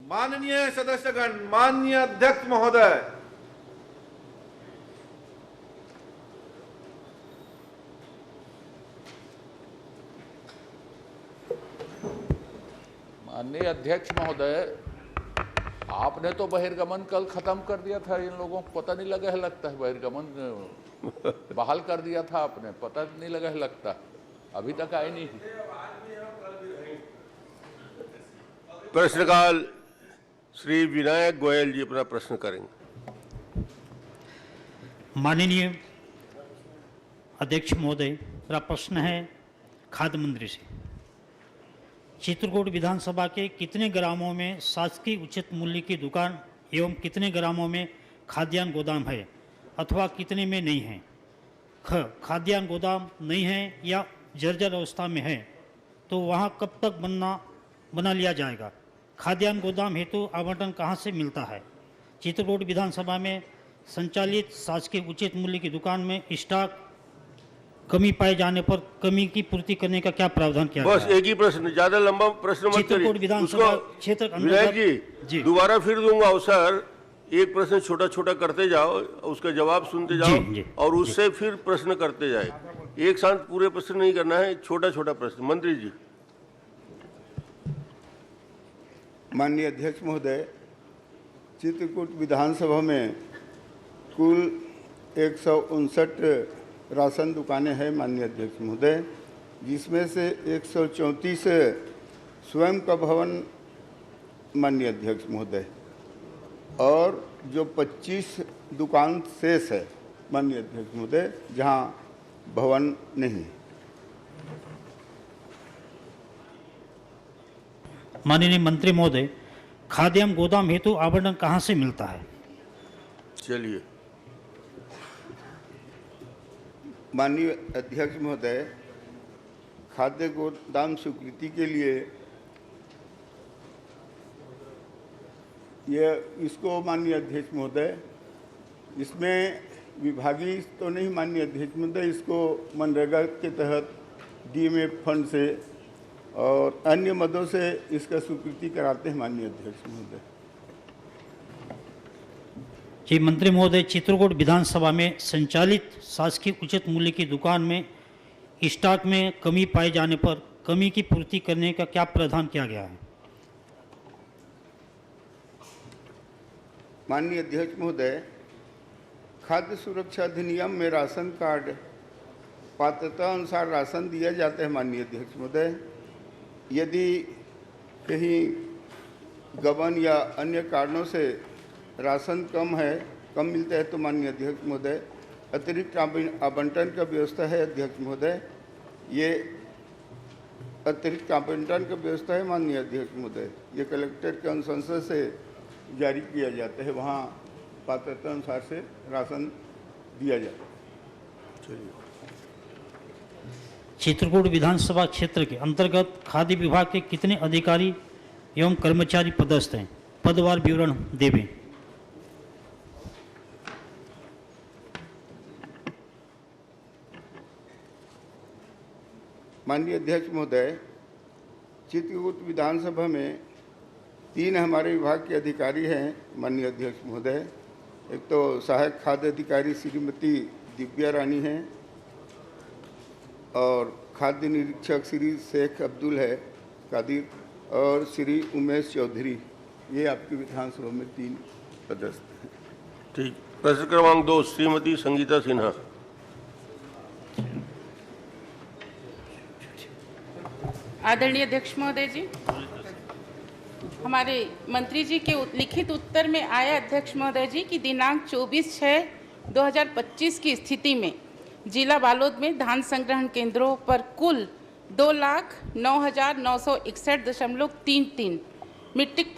माननीय सदस्यगण, माननीय अध्यक्ष महोदय, माननीय अध्यक्ष महोदय, आपने तो बहिर्गमन कल खत्म कर दिया था। इन लोगों को पता नहीं लगा है, लगता है बहिर्गमन बहाल कर दिया था आपने, पता नहीं लगा है, लगता अभी तक आए नहीं। प्रश्नकाल श्री विनायक गोयल जी अपना प्रश्न करेंगे। माननीय अध्यक्ष महोदय, मेरा प्रश्न है खाद्य मंत्री से। चित्रकूट विधानसभा के कितने ग्रामों में शासकीय उचित मूल्य की दुकान एवं कितने ग्रामों में खाद्यान्न गोदाम है अथवा कितने में नहीं है? ख, खाद्यान्न गोदाम नहीं है या जर्जर अवस्था में है तो वहां कब तक बना लिया जाएगा? खाद्यान्न गोदाम हेतु आवंटन कहां से मिलता है? चित्रकूट विधानसभा में संचालित शासकीय उचित मूल्य की दुकान में स्टॉक कमी पाए जाने पर कमी की पूर्ति करने का क्या प्रावधान किया गया है? बस एक ही प्रश्न, ज्यादा लंबा प्रश्न मत चित्रकूट विधानसभा क्षेत्र विनायक जी दोबारा फिर दूंगा अवसर। एक प्रश्न छोटा छोटा करते जाओ, उसका जवाब सुनते जाओ और उससे फिर प्रश्न करते जाए। एक साथ पूरे प्रश्न नहीं करना है, छोटा छोटा प्रश्न। मंत्री जी। माननीय अध्यक्ष महोदय, चित्रकूट विधानसभा में कुल 159 राशन दुकानें हैं माननीय अध्यक्ष महोदय, जिसमें से 134 स्वयं का भवन माननीय अध्यक्ष महोदय, और जो 25 दुकान शेष है माननीय अध्यक्ष महोदय जहां भवन नहीं। माननीय मंत्री महोदय, खाद्यान्न गोदाम हेतु आवंटन कहां से मिलता है? चलिए। माननीय अध्यक्ष महोदय, खाद्य गोदाम स्वीकृति के लिए इसको माननीय अध्यक्ष महोदय, इसमें विभागीय तो नहीं माननीय अध्यक्ष महोदय, इसको मनरेगा के तहत डीएमएफ फंड से और अन्य मदों से इसका स्वीकृति कराते हैं माननीय अध्यक्ष महोदय। जी मंत्री महोदय, चित्रकूट विधानसभा में संचालित शासकीय उचित मूल्य की दुकान में स्टॉक में कमी पाए जाने पर कमी की पूर्ति करने का क्या प्रावधान किया गया है? माननीय अध्यक्ष महोदय, खाद्य सुरक्षा अधिनियम में राशन कार्ड पात्रता अनुसार राशन दिया जाता है माननीय अध्यक्ष महोदय। यदि कहीं गबन या अन्य कारणों से राशन कम मिलता है तो माननीय अध्यक्ष महोदय अतिरिक्त आवंटन का व्यवस्था है अध्यक्ष महोदय। ये अतिरिक्त आवंटन का व्यवस्था है माननीय अध्यक्ष महोदय। ये कलेक्टर के अनुशंसा से जारी किया जाता है, वहाँ पात्रता अनुसार से राशन दिया जाता है। चित्रकूट विधानसभा क्षेत्र के अंतर्गत खाद्य विभाग के कितने अधिकारी एवं कर्मचारी पदस्थ हैं? पदवार विवरण देवें। माननीय अध्यक्ष महोदय, चित्रकूट विधानसभा में 3 हमारे विभाग के अधिकारी हैं माननीय अध्यक्ष महोदय। एक तो सहायक खाद्य अधिकारी श्रीमती दिव्या रानी हैं और खाद्य निरीक्षक श्री शेख अब्दुल है कादिर और श्री उमेश चौधरी। ये आपकी विधानसभा में 3 पदस्थ हैं। ठीक। प्रश्न क्रमांक 2 श्रीमती संगीता सिन्हा। आदरणीय अध्यक्ष महोदय जी, हमारे मंत्री जी के लिखित उत्तर में आया अध्यक्ष महोदय जी कि दिनांक 24/6/2025 की स्थिति में जिला बालोद में धान संग्रहण केंद्रों पर कुल 2,09,961.33 मीट्रिक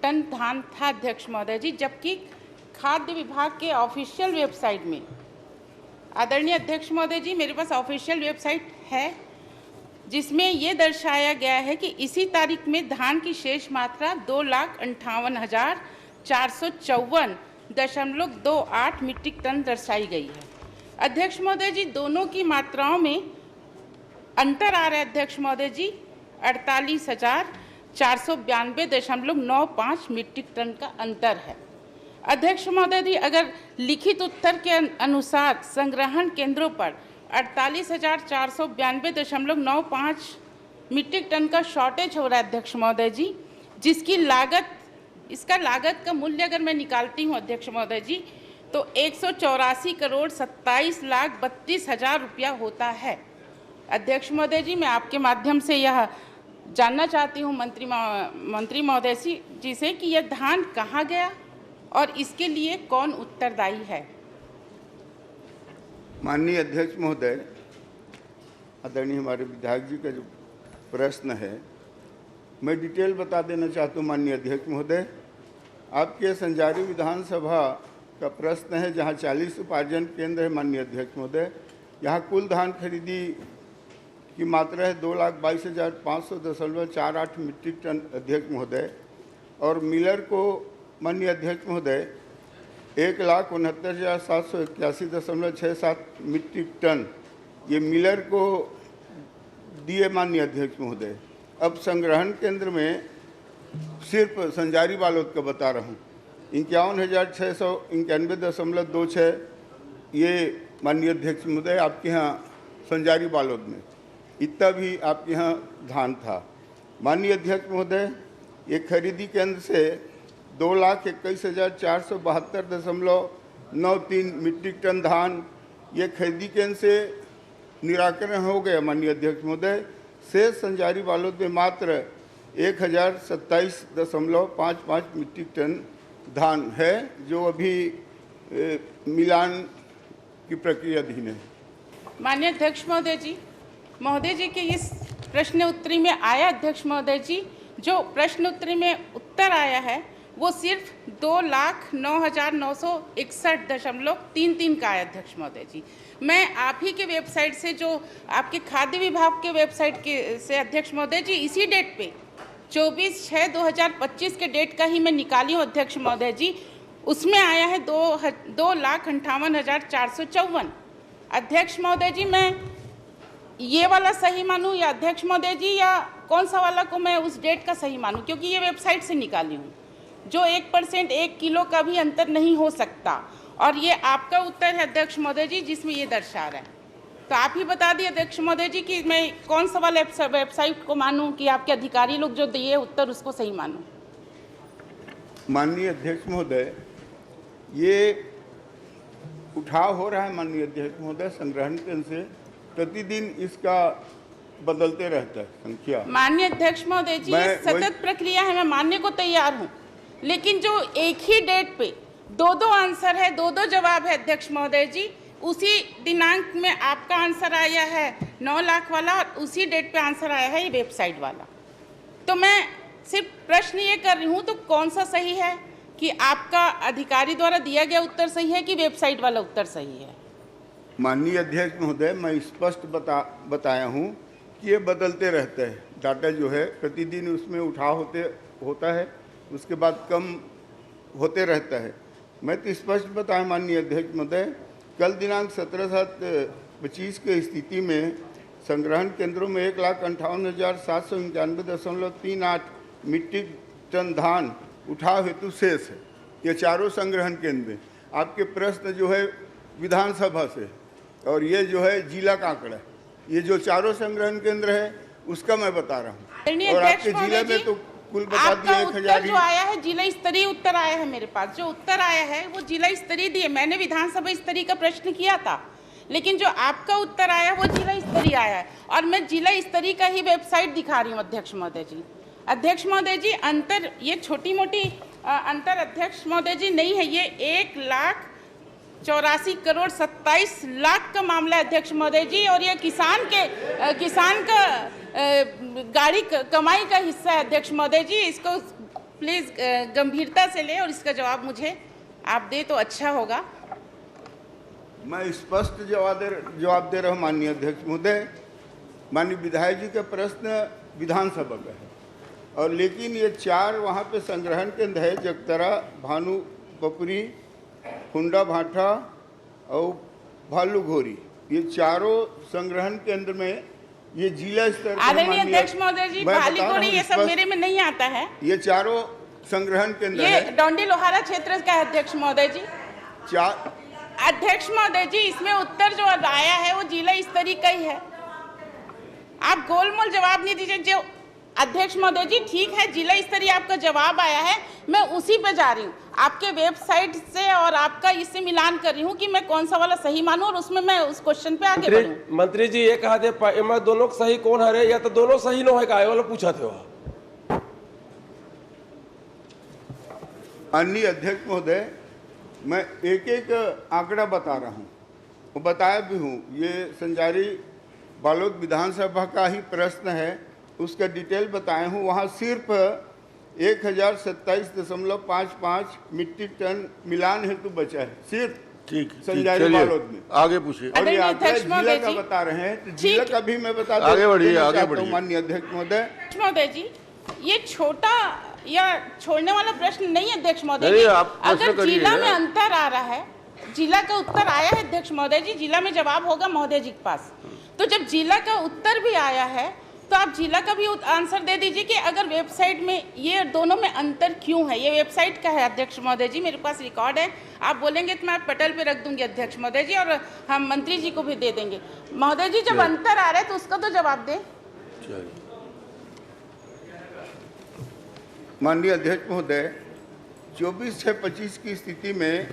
टन धान था अध्यक्ष महोदय जी, जबकि खाद्य विभाग के ऑफिशियल वेबसाइट में, आदरणीय अध्यक्ष महोदय जी मेरे पास ऑफिशियल वेबसाइट है जिसमें ये दर्शाया गया है कि इसी तारीख में धान की शेष मात्रा 2,58,454.28 मीट्रिक टन दर्शाई गई है। अध्यक्ष महोदय जी, दोनों की मात्राओं में अंतर आ रहा है अध्यक्ष महोदय जी। 492.95 मीट्रिक टन का अंतर है। अध्यक्ष महोदय जी, अगर लिखित उत्तर के अनुसार संग्रहण केंद्रों पर 48,492.95 मीट्रिक टन का शॉर्टेज हो रहा है अध्यक्ष महोदय जी, जिसकी लागत, इसका लागत का मूल्य अगर मैं निकालती हूँ अध्यक्ष महोदय जी, तो 184,27,32,000 रुपया होता है। अध्यक्ष महोदय जी, मैं आपके माध्यम से यह जानना चाहती हूँ मंत्री महोदय जी से कि यह धान कहाँ गया और इसके लिए कौन उत्तरदायी है। माननीय अध्यक्ष महोदय, आदरणीय हमारे विधायक जी का जो प्रश्न है, मैं डिटेल बता देना चाहता हूँ। माननीय अध्यक्ष महोदय, आपके संजारी विधानसभा का प्रश्न है, जहाँ 40 उपार्जन केंद्र है। माननीय अध्यक्ष महोदय, यहाँ कुल धान खरीदी की मात्रा है 2,22,500.48 मीट्रिक टन अध्यक्ष महोदय, और मिलर को माननीय अध्यक्ष महोदय 1,69,781.67 मीट्रिक टन ये मिलर को दिए। माननीय अध्यक्ष महोदय, अब संग्रहण केंद्र में सिर्फ संजारी बालोद का बता रहा हूँ, 51,691.26 ये माननीय अध्यक्ष महोदय आपके यहाँ संजारी बालोद में, इतना भी आपके यहाँ धान था। माननीय अध्यक्ष महोदय, ये खरीदी केंद्र से 2,21,472.93 मीट्रिक टन धान ये खरीदी केंद्र से निराकरण हो गया। माननीय अध्यक्ष महोदय, शेष संजारी बालोद में मात्र 1,027.55 मीट्रिक टन धान है, जो अभी मिलान की प्रक्रिया अधीन है। माननीय अध्यक्ष महोदय जी के इस प्रश्न उत्तरी में आया अध्यक्ष महोदय जी, जो प्रश्न उत्तरी में उत्तर आया है वो सिर्फ 2,09,961.33 का आया अध्यक्ष महोदय जी। मैं आप ही के वेबसाइट से, जो आपके खाद्य विभाग के वेबसाइट के से अध्यक्ष महोदय जी, इसी डेट पे 24/6/2025 के डेट का ही मैं निकाली हूँ अध्यक्ष महोदय जी, उसमें आया है 2,58,454। अध्यक्ष महोदय जी, मैं ये वाला सही मानूं या अध्यक्ष महोदय जी, या कौन सा वाला को मैं उस डेट का सही मानूं, क्योंकि ये वेबसाइट से निकाली हूँ, जो 1% 1 किलो का भी अंतर नहीं हो सकता, और ये आपका उत्तर है अध्यक्ष महोदय जी जिसमें ये दर्शा रहा है। तो आप ही बता दिए अध्यक्ष महोदय जी कि मैं कौन सा वाला वेबसाइट को मानूं, कि आपके अधिकारी लोग जो दिए उत्तर उसको सही मानूं। माननीय अध्यक्ष महोदय, ये उठाव हो रहा है माननीय अध्यक्ष महोदय संग्रहण केंद्र से, प्रतिदिन इसका बदलते रहता है संख्या। माननीय अध्यक्ष महोदय जी, ये सतत प्रक्रिया है, मैं मानने को तैयार हूँ, लेकिन जो एक ही डेट पे दो आंसर है, दो जवाब है अध्यक्ष महोदय जी, उसी दिनांक में आपका आंसर आया है 9 लाख वाला और उसी डेट पे आंसर आया है ये वेबसाइट वाला। तो मैं सिर्फ प्रश्न ये कर रही हूँ, तो कौन सा सही है, कि आपका अधिकारी द्वारा दिया गया उत्तर सही है कि वेबसाइट वाला उत्तर सही है। माननीय अध्यक्ष महोदय, मैं स्पष्ट बताया हूँ कि ये बदलते रहते हैं, डाटा जो है प्रतिदिन उसमें उठाव होता है, उसके बाद कम होते रहता है। मैं तो स्पष्ट बताया माननीय अध्यक्ष महोदय, कल दिनांक 17/7/25 के स्थिति में संग्रहण केंद्रों में 1,58,791.38 मीट्रिक टन धान उठाव हेतु शेष है। ये चारों संग्रहण केंद्र में आपके प्रश्न जो है विधानसभा से, और ये जो है जिला का आंकड़ा, ये जो चारों संग्रहण केंद्र है उसका मैं बता रहा हूँ। और आपके जिले में तो कुल बता दिया 1,000 जो आया है जिला स्तरीय उत्तर आया है, मेरे पास जो उत्तर आया है वो जिला स्तरीय दिए। मैंने विधानसभा स्तरीय का प्रश्न किया था, लेकिन जो आपका उत्तर आया वो जिला स्तरीय आया है, और मैं जिला स्तरीय का ही वेबसाइट दिखा रही हूँ अध्यक्ष महोदय जी। अध्यक्ष महोदय जी, अंतर ये छोटी मोटी अंतर अध्यक्ष महोदय जी नहीं है, ये 1,84,27,00,000 का मामला है अध्यक्ष महोदय जी, और ये किसान का गाड़ी कमाई का हिस्सा है अध्यक्ष महोदय जी। इसको प्लीज़ गंभीरता से लें और इसका जवाब मुझे आप दे तो अच्छा होगा। मैं स्पष्ट जवाब दे रहा हूँ माननीय अध्यक्ष महोदय। माननीय विधायक जी का प्रश्न विधानसभा का है, और लेकिन ये 4 वहाँ पे संग्रहण केंद्र है, जगतरा, भानु पपुरी, हुंडा भाठा और भालू घोरी, ये चारों संग्रहण केंद्र में ये जिला स्तर पर आदरणीय माननीय अध्यक्ष महोदय जी, मैं बता भाली रहा कोड़ी हूं ये इस सब पर- मेरे में नहीं आता है। ये चारों संग्रहण केंद्र ये है। डोंडी लोहारा क्षेत्र का है अध्यक्ष महोदय जी। चार अध्यक्ष महोदय जी, इसमें उत्तर जो आया है वो जिला स्तरीय का ही है। आप गोलमोल जवाब नहीं दीजिए। जो अध्यक्ष महोदय जी, ठीक है, जिला स्तरीय आपका जवाब आया है, मैं उसी पे जा रही हूँ। आपके वेबसाइट से और आपका इससे मिलान कर रही हूँ कि मैं कौन सा वाला सही मानूं और उसमें मैं उस क्वेश्चन पे आगे बढ़ूं। मंत्री जी ये कहा थे मैं दोनों सही कौन हरे या तो दोनों सही नो है का वाला पूछा थे वहाँ। अन्य अध्यक्ष महोदय, मैं एक एक आंकड़ा बता रहा हूँ, वो बताया भी हूँ। ये संजारी बालोद विधानसभा का ही प्रश्न है, उसका डिटेल बताया हूँ। वहाँ सिर्फ 1027.55 मीट्रिक टन मिलान हेतु बचा है, सिर्फ ठीक संजारी चलिए बालोद में। आगे पूछिए। और ये आदरणीय आंकड़ा अध्यक्ष जिला महोदय का जी, बता रहे हैं, तो जिला ठीक। का भी मैं बता आगे बढ़िए, देना आगे चाहता हूं, बढ़िए। माननीय अध्यक्ष महोदय। अध्यक्ष महोदय जी, ये छोटा या छोड़ने वाला प्रश्न नहीं है अध्यक्ष महोदय नहीं, जी। आप प्रश्न अगर करिए जिला ना। में अंतर आ रहा है, जिला का उत्तर आया है अध्यक्ष महोदय जी, जिला में जवाब होगा महोदय जी के पास। तो जब जिला का उत्तर भी आया है तो आप जिला का भी आंसर दे दीजिए कि अगर वेबसाइट में ये दोनों में अंतर क्यों है। ये वेबसाइट का है अध्यक्ष महोदय जी, मेरे पास रिकॉर्ड है। आप बोलेंगे तो मैं पटल पे रख दूंगी अध्यक्ष महोदय जी, और हम मंत्री जी को भी दे देंगे। महोदय जी, जब अंतर आ रहा है तो उसका तो जवाब दें। माननीय अध्यक्ष महोदय, 24/6/25 की स्थिति में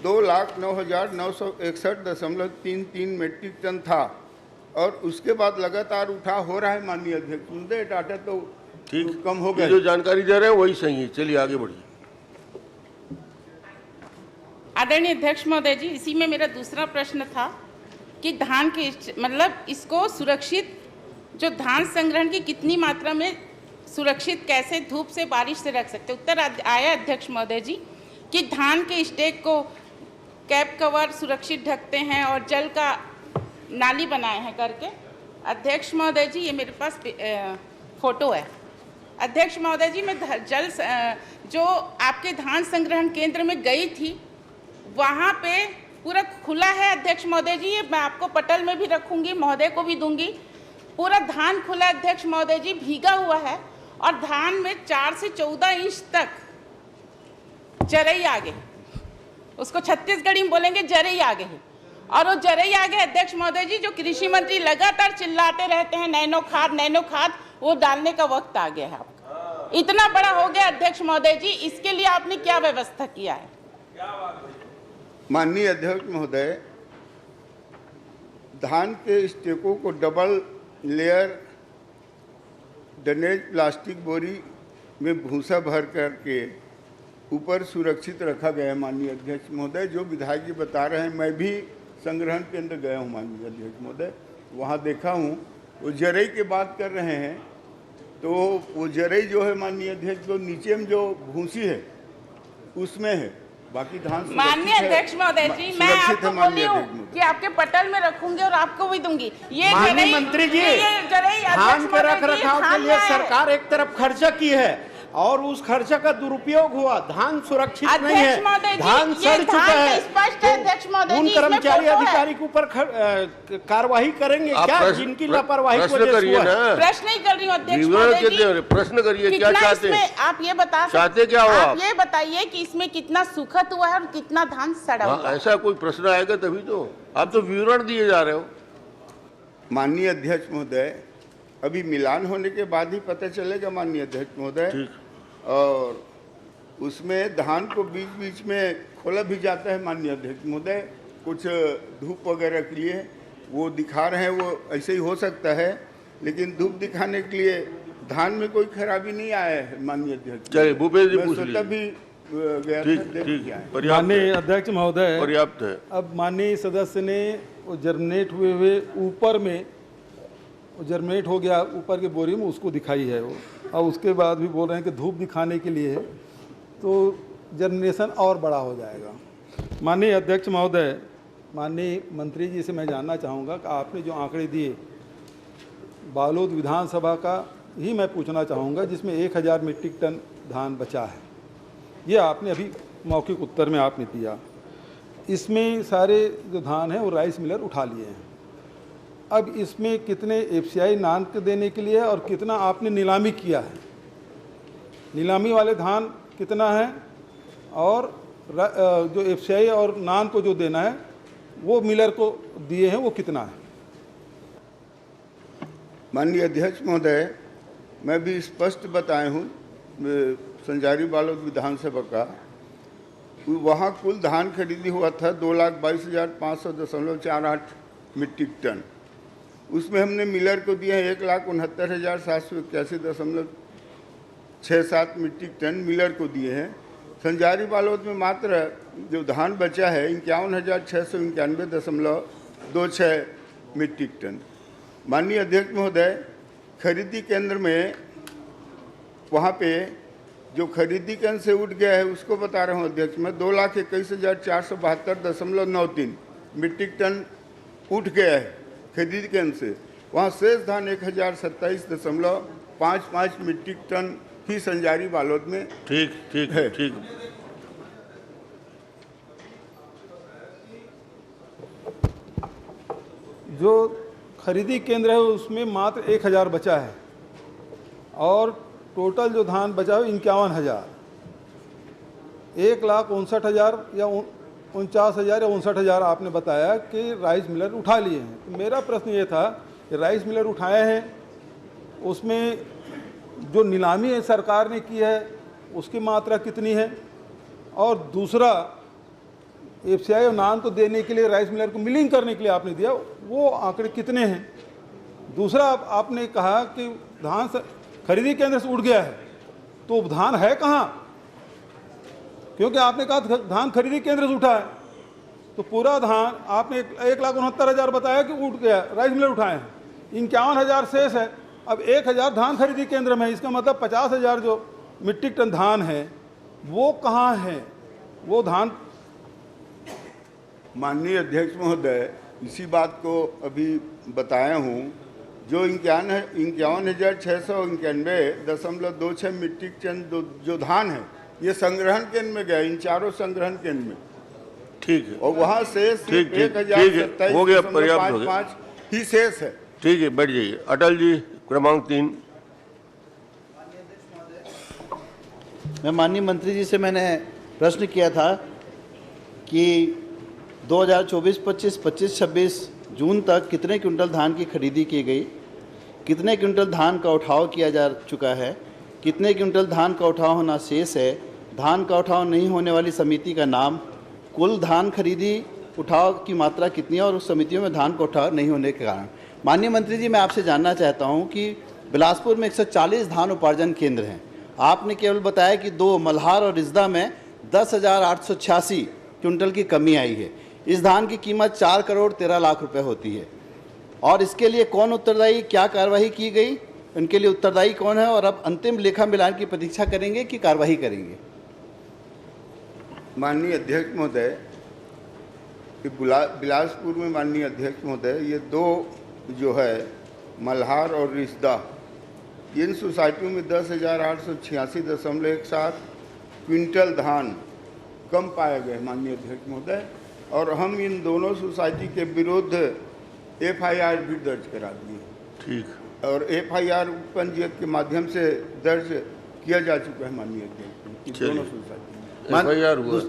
2,09,961.33 मीट्रिक टन था और उसके बाद लगातार उठा हो रहा है। माननीय अध्यक्ष महोदय, डाटा तो ठीक, कम हो ये गए। जो जानकारी दे रहे हैं वही सही है। चलिए आगे बढ़िए। आदरणीय अध्यक्ष महोदय जी, इसी में मेरा दूसरा प्रश्न था कि धान के मतलब इसको सुरक्षित, जो धान संग्रहण की कितनी मात्रा में सुरक्षित, कैसे धूप से बारिश से रख सकते। उत्तर आया अध्यक्ष महोदय जी कि धान के स्टेक को कैप कवर सुरक्षित ढकते हैं और जल का नाली बनाए हैं करके। अध्यक्ष महोदय जी, ये मेरे पास फोटो है। अध्यक्ष महोदय जी, मैं जो आपके धान संग्रहण केंद्र में गई थी, वहाँ पे पूरा खुला है अध्यक्ष महोदय जी। ये मैं आपको पटल में भी रखूंगी, महोदय को भी दूंगी। पूरा धान खुला अध्यक्ष महोदय जी, भीगा हुआ है और धान में 4 से 14 इंच तक जरई आगे, उसको छत्तीसगढ़ी में बोलेंगे जरई आगे है। और वो जरई आगे अध्यक्ष महोदय जी, जो कृषि मंत्री लगातार चिल्लाते रहते हैं नैनो खाद, वो डालने का वक्त आ गया है आपका। इतना बड़ा हो गया अध्यक्ष महोदय जी, इसके लिए आपने क्या व्यवस्था किया है। माननीय अध्यक्ष महोदय, धान के स्टेकों को डबल लेयर ड्रेनेज प्लास्टिक बोरी में भूसा भर करके ऊपर सुरक्षित रखा गया है। माननीय अध्यक्ष महोदय, जो विधायक जी बता रहे हैं, मैं भी संग्रहण के अंदर गया हूँ माननीय अध्यक्ष महोदय, वहाँ देखा हूँ। वो जरई की बात कर रहे हैं, तो वो जरई जो है माननीय अध्यक्ष, जो नीचे में जो भूसी है उसमें है, बाकी धान माननीय अध्यक्ष महोदय जी, मैं आपको बोली हूँ कि आपके पटल में रखूंगी और आपको भी दूंगी। ये माननीय मंत्री जी, धान के रख रखाव के लिए सरकार एक तरफ खर्चा की है और उस खर्चा का दुरुपयोग हुआ। धान सुरक्षित नहीं है, धान सड़ चुका है। तो उन कर्मचारी अधिकारी के ऊपर कार्रवाई करेंगे क्या, जिनकी लापरवाही की वजह से हुआ है? प्रश्न नहीं कर रही हूँ अध्यक्ष महोदय जी, प्रश्न करिए, क्या चाहते हैं आप ये बता चाहते क्या हो आप ये बताइए कि इसमें कितना सुखद हुआ है और कितना धान सड़ा हुआ है। ऐसा कोई प्रश्न आएगा तभी तो। आप तो विवरण दिए जा रहे हो। माननीय अध्यक्ष महोदय, अभी मिलान होने के बाद ही पता चलेगा माननीय अध्यक्ष महोदय। और उसमें धान को बीच बीच में खोला भी जाता है माननीय अध्यक्ष महोदय, कुछ धूप वगैरह के लिए। वो दिखा रहे हैं, वो ऐसे ही हो सकता है, लेकिन धूप दिखाने के लिए धान में कोई खराबी नहीं आया है माननीय अध्यक्ष। चलिए भूपेश जी मैं पूछ स्वतः भी गया था, देख के आया। माननीय अध्यक्ष महोदय, पर्याप्त है। अब माननीय सदस्य ने वो जर्मिनेट हुए ऊपर में जर्मिनेट हो गया ऊपर के बोरी में, उसको दिखाई है वो, और उसके बाद भी बोल रहे हैं कि धूप दिखाने के लिए है, तो जर्मिनेशन और बड़ा हो जाएगा। माननीय अध्यक्ष महोदय, माननीय मंत्री जी से मैं जानना चाहूँगा कि आपने जो आंकड़े दिए बालोद विधानसभा का ही मैं पूछना चाहूँगा, जिसमें 1000 मीट्रिक टन धान बचा है, ये आपने अभी मौखिक उत्तर में आपने दिया। इसमें सारे जो धान है वो राइस मिलर उठा लिए हैं, अब इसमें कितने एफसीआई नान के देने के लिए है और कितना आपने नीलामी किया है, नीलामी वाले धान कितना है और जो एफसीआई और नान को जो देना है वो मिलर को दिए हैं वो कितना है। माननीय अध्यक्ष महोदय, मैं भी स्पष्ट बताया हूँ संजारी बालोद विधानसभा का, वहाँ कुल धान खरीदी हुआ था 2,22,500.48 मीट्रिक टन। उसमें हमने मिलर को दिए हैं 1,69,781.67 मीट्रिक टन मिलर को दिए हैं। संजारी बालोद में मात्र जो धान बचा है 51,691.26 मीट्रिक टन। माननीय अध्यक्ष महोदय, खरीदी केंद्र में वहाँ पे जो खरीदी केंद्र से उठ गया है उसको बता रहा हूँ अध्यक्ष, मैं 2,21,472.93 मीट्रिक टन उठ गया है खरीदी केंद्र से। वहाँ शेष धान 1,027.55 मीट्रिक टन ही संजारी बालोद में ठीक है। ठीक। जो खरीदी केंद्र है उसमें मात्र 1,000 बचा है और टोटल जो धान बचा है 51,000, 1,59,000 या 49,000 या 59,000 आपने बताया कि राइस मिलर उठा लिए हैं। तो मेरा प्रश्न ये था कि राइस मिलर उठाए हैं, उसमें जो नीलामी है सरकार ने की है उसकी मात्रा कितनी है, और दूसरा एफसीआई और नान को देने के लिए राइस मिलर को मिलिंग करने के लिए आपने दिया वो आंकड़े कितने हैं। दूसरा आपने कहा कि धान खरीदी केंद्र से उठ गया है, तो धान है कहाँ, क्योंकि आपने कहा धान खरीदी केंद्र से उठा है, तो पूरा धान आपने 1,69,000 बताया कि उठ गया, राइस मिलर उठाए हैं, 51,000 शेष है। अब 1,000 धान खरीदी केंद्र में है, इसका मतलब 50,000 जो मीट्रिक टन धान है वो कहाँ है, वो धान। माननीय अध्यक्ष महोदय, इसी बात को अभी बताया हूँ, जो 51,691.26 मीट्रिक टन जो धान है ये संग्रहण केंद्र में गया, इन चारों संग्रहण केंद्र में। ठीक है। और वहाँ शेष 1,027.55 ही शेष है। ठीक है, बैठ जाइए। अटल जी, क्रमांक 3। मैं माननीय मंत्री जी से मैंने प्रश्न किया था कि 2024-25, 25-26 जून तक कितने क्विंटल धान की खरीदी की गई, कितने क्विंटल धान का उठाव किया जा चुका है, कितने क्विंटल धान का उठाव होना शेष है, धान का उठाव नहीं होने वाली समिति का नाम, कुल धान खरीदी उठाव की मात्रा कितनी है और उस समितियों में धान का उठाव नहीं होने के कारण। माननीय मंत्री जी, मैं आपसे जानना चाहता हूं कि बिलासपुर में 140 धान उपार्जन केंद्र हैं, आपने केवल बताया कि 2 मल्हार और रिजदा में 10,886 क्विंटल की कमी आई है। इस धान की कीमत 4 करोड़ 13 लाख रुपए होती है, और इसके लिए कौन उत्तरदायी, क्या कार्रवाई की गई, उनके लिए उत्तरदायी कौन है, और अब अंतिम लेखा मिलान की प्रतीक्षा करेंगे कि कार्रवाई करेंगे। माननीय अध्यक्ष महोदय, बिलासपुर में माननीय अध्यक्ष महोदय, ये 2 जो है मल्हार और रिश्दा, इन सोसाइटियों में 10,886.17 क्विंटल धान कम पाया गया माननीय अध्यक्ष महोदय, और हम इन दोनों सोसाइटी के विरुद्ध FIR भी दर्ज करा दिए। ठीक। और FIR पंजीयक के माध्यम से दर्ज किया जा चुका है माननीय अध्यक्ष, दोनों सोसाइटी में FIR हुआ।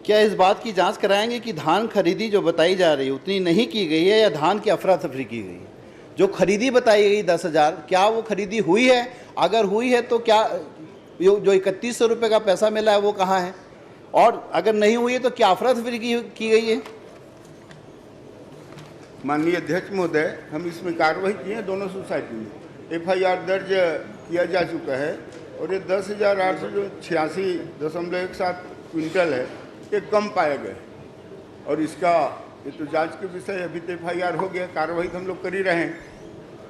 क्या इस बात की जांच कराएंगे कि धान खरीदी जो बताई जा रही है उतनी नहीं की गई है या धान की अफरा तफरी की गई है? जो खरीदी बताई गई 10,000, क्या वो खरीदी हुई है? अगर हुई है तो क्या जो 3,100 रुपये का पैसा मिला है वो कहाँ है? और अगर नहीं हुई है तो क्या अफरा तफरी की गई है? माननीय अध्यक्ष महोदय, हम इसमें कार्रवाई किए हैं, दोनों सोसाइटी में FIR दर्ज किया जा चुका है, और ये 10,886.17 क्विंटल है, ये कम पाया गया, और इसका ये तो जांच के विषय, अभी तो FIR हो गया, कार्रवाई तो हम लोग कर ही रहे हैं,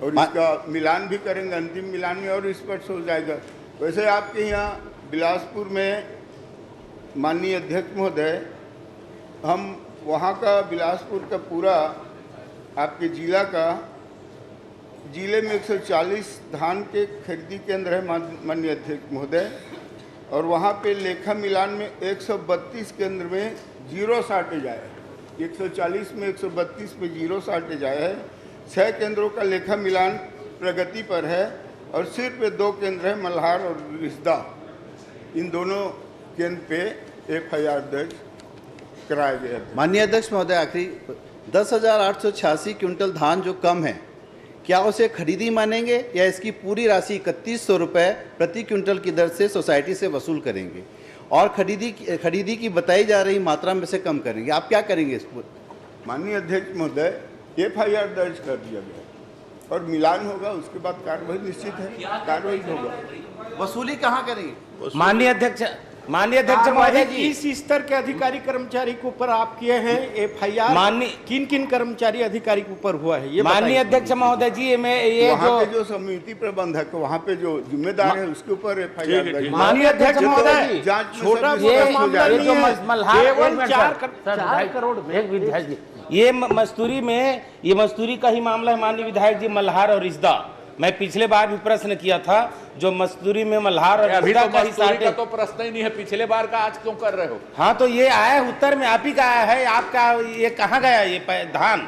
और इसका मिलान भी करेंगे, अंतिम मिलान में और स्पष्ट हो जाएगा। वैसे आपके यहाँ बिलासपुर में माननीय अध्यक्ष महोदय, हम वहाँ का बिलासपुर का पूरा आपके जिले में 140 धान के खरीदी केंद्र है माननीय अध्यक्ष महोदय, और वहाँ पे लेखा मिलान में 132 केंद्र में जीरो शार्टेज आया है। 140 में 132 में जीरो शार्टेज आया है, 6 केंद्रों का लेखा मिलान प्रगति पर है और सिर्फ 2 केंद्र है मल्हार और रिश्दा। इन दोनों केंद्र पे FIR दर्ज कराया गया है। माननीय अध्यक्ष महोदय, आखिरी 10,886 क्विंटल धान जो कम है, क्या उसे खरीदी मानेंगे या इसकी पूरी राशि 3100 रुपये प्रति क्विंटल की दर से सोसाइटी से वसूल करेंगे और खरीदी की बताई जा रही मात्रा में से कम करेंगे? आप क्या करेंगे इस पर? माननीय अध्यक्ष महोदय, FIR दर्ज कर दिया गया और मिलान होगा, उसके बाद कार्रवाई निश्चित है, कार्रवाई होगा। वसूली कहाँ करेंगे? माननीय अध्यक्ष महोदय जी, किस स्तर के अधिकारी कर्मचारी के ऊपर आप किए हैं FIR? किन किन कर्मचारी अधिकारी के ऊपर हुआ है ये माननीय अध्यक्ष महोदय जी? वहाँ पे जो समिति प्रबंधक, वहाँ पे जो जिम्मेदार है उसके ऊपर FIR दर्ज। माननीय अध्यक्ष महोदय, छोटा ये मजदूरी का ही मामला है माननीय विधायक जी। मल्हार और रिश्दा, मैं पिछले बार भी प्रश्न किया था, जो मजदूरी में मल्हार और अभी रिश्दा तो का ही मजदूरी का तो प्रश्न ही नहीं है, पिछले बार का आज क्यों कर रहे हो? हाँ, तो ये आया उत्तर में आप ही का आया है। आपका ये कहाँ गया? ये धान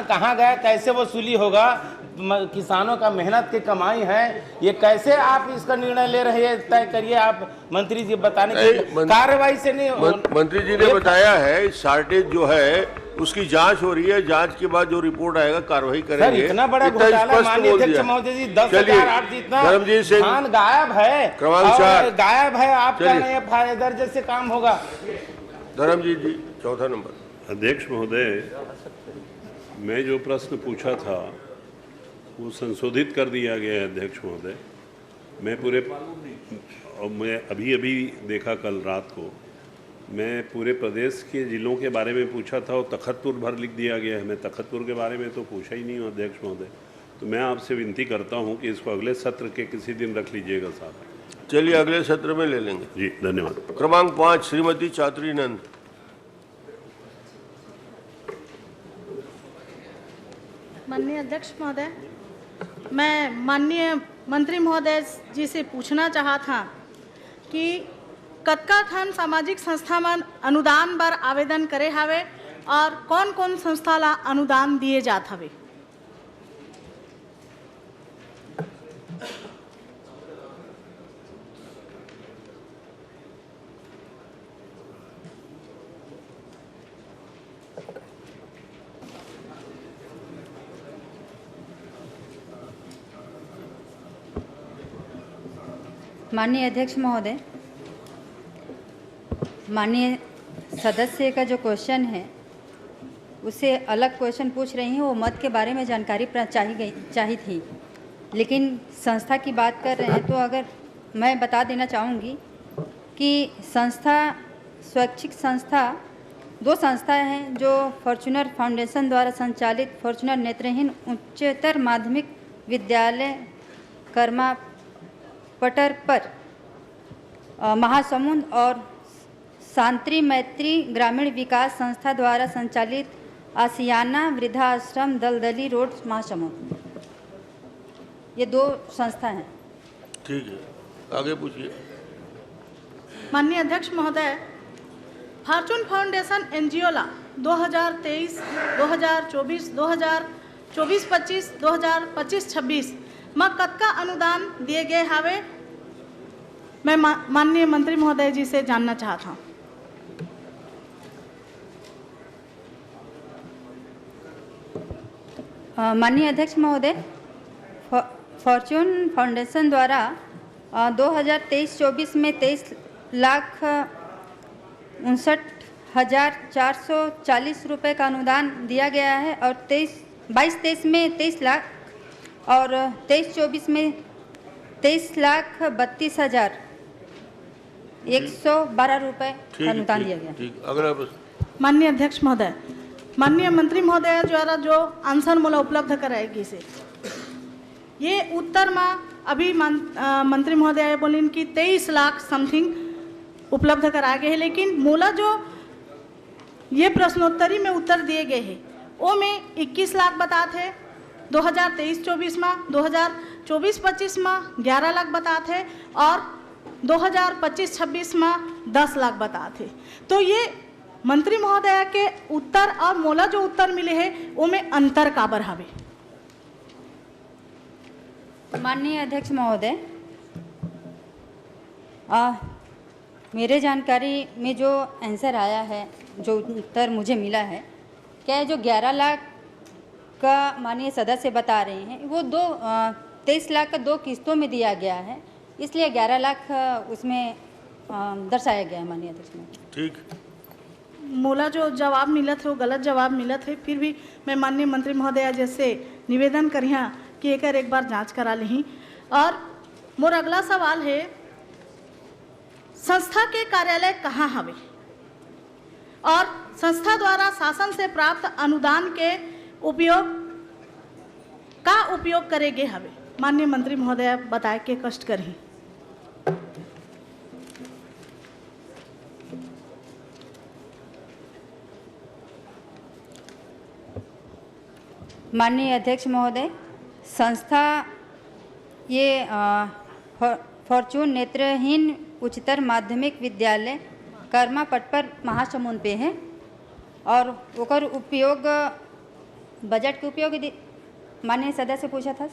कहाँ गया? कैसे वसूली होगा? किसानों का मेहनत की कमाई है, ये कैसे आप इसका निर्णय ले रहे हैं? तय करिए आप मंत्री जी, बताने की कार्रवाई से नहीं। मंत्री जी ने बताया है शॉर्टेज जो है उसकी जांच हो रही है, जांच के बाद जो रिपोर्ट आएगा कार्रवाई करेंगे। सर, इतना बड़ा घोटाला माननीय अध्यक्ष महोदय जी, 10,008 जितना धान गायब है, क्रमांक 4 गायब है। आप कह रहे हैं FIR दर्ज से काम होगा? धर्मजीत जी, चौथा नंबर। अध्यक्ष महोदय, मैं जो प्रश्न पूछा था वो संशोधित कर दिया गया है अध्यक्ष महोदय। मैं अभी देखा कल रात को, मैं पूरे प्रदेश के जिलों के बारे में पूछा था और तखतपुर भर लिख दिया गया है। मैं तखतपुर के बारे में तो पूछा ही नहीं हूँ अध्यक्ष महोदय। तो मैं आपसे विनती करता हूँ कि इसको अगले सत्र के किसी दिन रख लीजिएगा साहब। चलिए अगले सत्र में ले लेंगे जी, धन्यवाद। क्रमांक 5 श्रीमती चात्री नंद। माननीय अध्यक्ष महोदय, मैं माननीय मंत्री महोदय जी से पूछना चाहा था कि कतका ठन सामाजिक संस्था में अनुदान बर आवेदन करे हवे और कौन कौन संस्था ला अनुदान दिए जात हवे? माननीय अध्यक्ष महोदय, माननीय सदस्य का जो क्वेश्चन है उससे अलग क्वेश्चन पूछ रही हैं। वो मत के बारे में जानकारी चाहिए थी, लेकिन संस्था की बात कर रहे हैं तो अगर मैं बता देना चाहूँगी कि संस्था, स्वैच्छिक संस्था, 2 संस्थाएं हैं जो फॉर्च्यूनर फाउंडेशन द्वारा संचालित फॉर्च्यूनर नेत्रहीन उच्चतर माध्यमिक विद्यालय कर्मा पटर पर महासमुंद और शांति मैत्री ग्रामीण विकास संस्था द्वारा संचालित आसियाना वृद्धाश्रम दलदली रोड महासमुंद, ये 2 संस्था हैं। ठीक है, आगे पूछिए। माननीय अध्यक्ष महोदय, फॉर्च्यून फाउंडेशन NGO ला 2023, 2024, 2024-25, 2025-26 में कतका अनुदान दिए गए हवे? मैं माननीय मंत्री महोदय जी से जानना चाहता हूँ। माननीय अध्यक्ष महोदय, फॉर्च्यून फाउंडेशन द्वारा 2023-24 में 23,59,440 रुपये का अनुदान दिया गया है और 22-23 में 23 लाख और 23-24 में 23,32,112 रुपये का अनुदान दिया गया। अगला माननीय अध्यक्ष महोदय, माननीय मंत्री महोदय द्वारा जो आंसर मोला उपलब्ध कराएगी से ये उत्तर में अभी मंत्री महोदय बोलिन कि 23 लाख समथिंग उपलब्ध करा गए हैं, लेकिन मोला जो ये प्रश्नोत्तरी में उत्तर दिए गए हैं वो में 21 लाख बताते, 2023-24 में, 2024-25 में 11 लाख बताते और 2025-26 में 10 लाख बताते। तो ये मंत्री महोदय के उत्तर और मोला जो उत्तर मिले हैं वो में अंतर काबर हवे? माननीय अध्यक्ष महोदय, मेरे जानकारी में जो आंसर आया है, जो उत्तर मुझे मिला है, क्या जो 11 लाख का माननीय सदस्य बता रहे हैं वो 23 लाख का 2 किस्तों में दिया गया है, इसलिए 11 लाख उसमें दर्शाया गया है माननीय अध्यक्ष महोदय। ठीक, मोला जो जवाब मिला थे वो गलत जवाब मिला थे, फिर भी मैं माननीय मंत्री महोदय जैसे निवेदन करिहा कि एक बार जांच करा ली। और मोर अगला सवाल है, संस्था के कार्यालय कहाँ हवे और संस्था द्वारा शासन से प्राप्त अनुदान के उपयोग करेगे हवे? माननीय मंत्री महोदय बताए के कष्ट करही। माननीय अध्यक्ष महोदय, संस्था ये फॉर्चून नेत्रहीन उच्चतर माध्यमिक विद्यालय कर्मा पटपर महासमुंद पे है और ओकर उपयोग बजट के उपयोग माननीय सदस्य पूछा था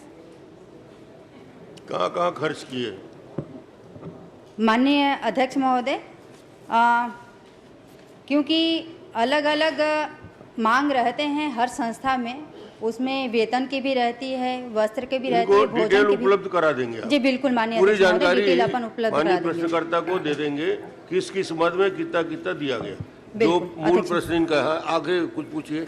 कहाँ कहाँ खर्च किए? माननीय अध्यक्ष महोदय, क्योंकि अलग अलग मांग रहते हैं हर संस्था में, उसमें वेतन की भी रहती है, वस्त्र के भी रहती है, भोजन की भी उपलब्ध करा देंगे। जी बिल्कुल माननीय पूरी अध्यक्ष महोदय, जानकारी डिटेल अपन उपलब्ध करा माननीय देंगे। प्रश्नकर्ता को दे देंगे किस किस मद में कितना कितना दिया गया। जो मूल प्रश्न इनका है, आगे कुछ पूछिए।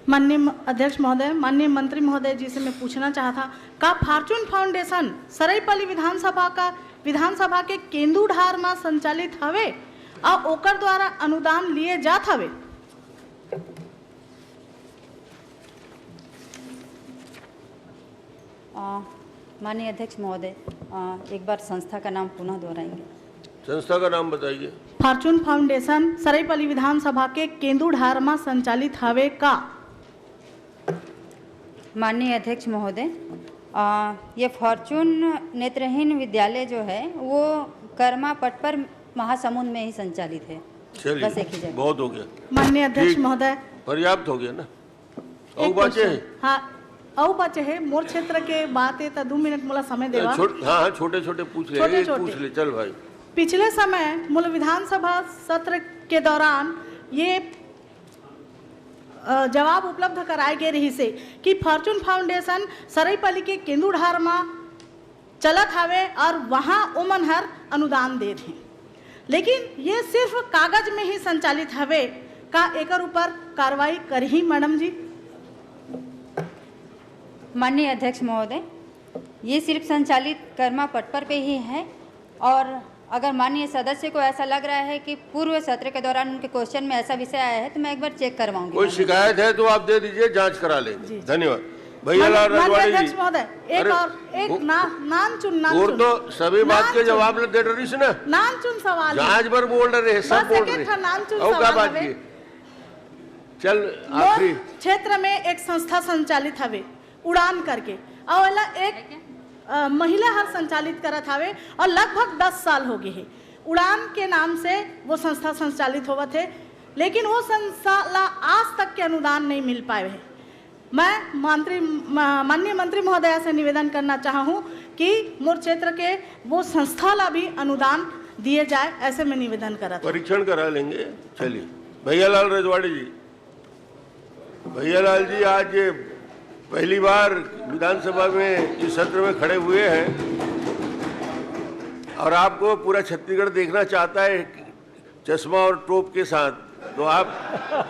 माननीय अध्यक्ष महोदय, माननीय मंत्री महोदय जी से मैं पूछना चाहता का फॉर्चून फाउंडेशन सरायपाली विधानसभा के केंदुढार में संचालित हवे और ओकर द्वारा अनुदान लिए जात हवे? माननीय अध्यक्ष महोदय, एक बार संस्था का नाम पुनः दोहराएंगे? संस्था का नाम बताइए। फॉर्चून फाउंडेशन सरायपाली विधानसभा के केंदुढार में संचालित हवे का? माननीय अध्यक्ष महोदय, ये फॉर्चून नेत्रहीन विद्यालय जो है वो कर्मा पटपर महासमुंद में ही संचालित है। बस एक ही जगह। बहुत हो गया माननीय अध्यक्ष महोदय, पर्याप्त हो गया ना? और बाचे है? हाँ और बचे है, मोर क्षेत्र के बात है तो 2 मिनट मोला समय देवा। हाँ छोटे छोटे पूछ ले, पूछ ले, चल भाई। पिछले समय मूल विधानसभा सत्र के दौरान ये जवाब उपलब्ध कराए गए रही से कि फॉर्चून फाउंडेशन सरायपाली के केंदुढार में चलत हवे और वहाँ ओमन हर अनुदान दे थे, लेकिन ये सिर्फ कागज में ही संचालित हवे का एकर ऊपर कार्रवाई करही मैडम जी? माननीय अध्यक्ष महोदय, ये सिर्फ संचालित कर्मा पटपर पे ही है और अगर माननीय सदस्य को ऐसा लग रहा है कि पूर्व सत्र के दौरान उनके क्वेश्चन में ऐसा विषय आया है तो मैं एक बार चेक करवाऊंगी। कोई शिकायत है तो आप दे दीजिए, जांच करा लेंगे। धन्यवाद। भैया लाल रजवाड़ी जी, एक नाम चुन और तो सभी बात के जवाब दे रही है ना? नाम चुन सवाल जहाज पर बोल रहे, सब बोल रहे। नाम चुन और क्या बात की? चल आखिरी क्षेत्र में एक संस्था संचालित हवे उड़ान करके और एक महिला हर संचालित करत हवे और लगभग 10 साल हो गए है उड़ान के नाम से वो संस्था संचालित होवत है, लेकिन वो संस्था ला आज तक के अनुदान नहीं मिल पाए है। मैं माननीय मंत्री महोदय से निवेदन करना चाहूँ कि मोर क्षेत्र के वो संस्था ला भी अनुदान दिए जाए, ऐसे मैं निवेदन करत। परीक्षण करा लेंगे। चलिए भैया लाल रजवाड़ी जी। भैया लाल जी आज पहली बार विधानसभा में इस सत्र में खड़े हुए हैं और आपको पूरा छत्तीसगढ़ देखना चाहता है चश्मा और टोप के साथ, तो आप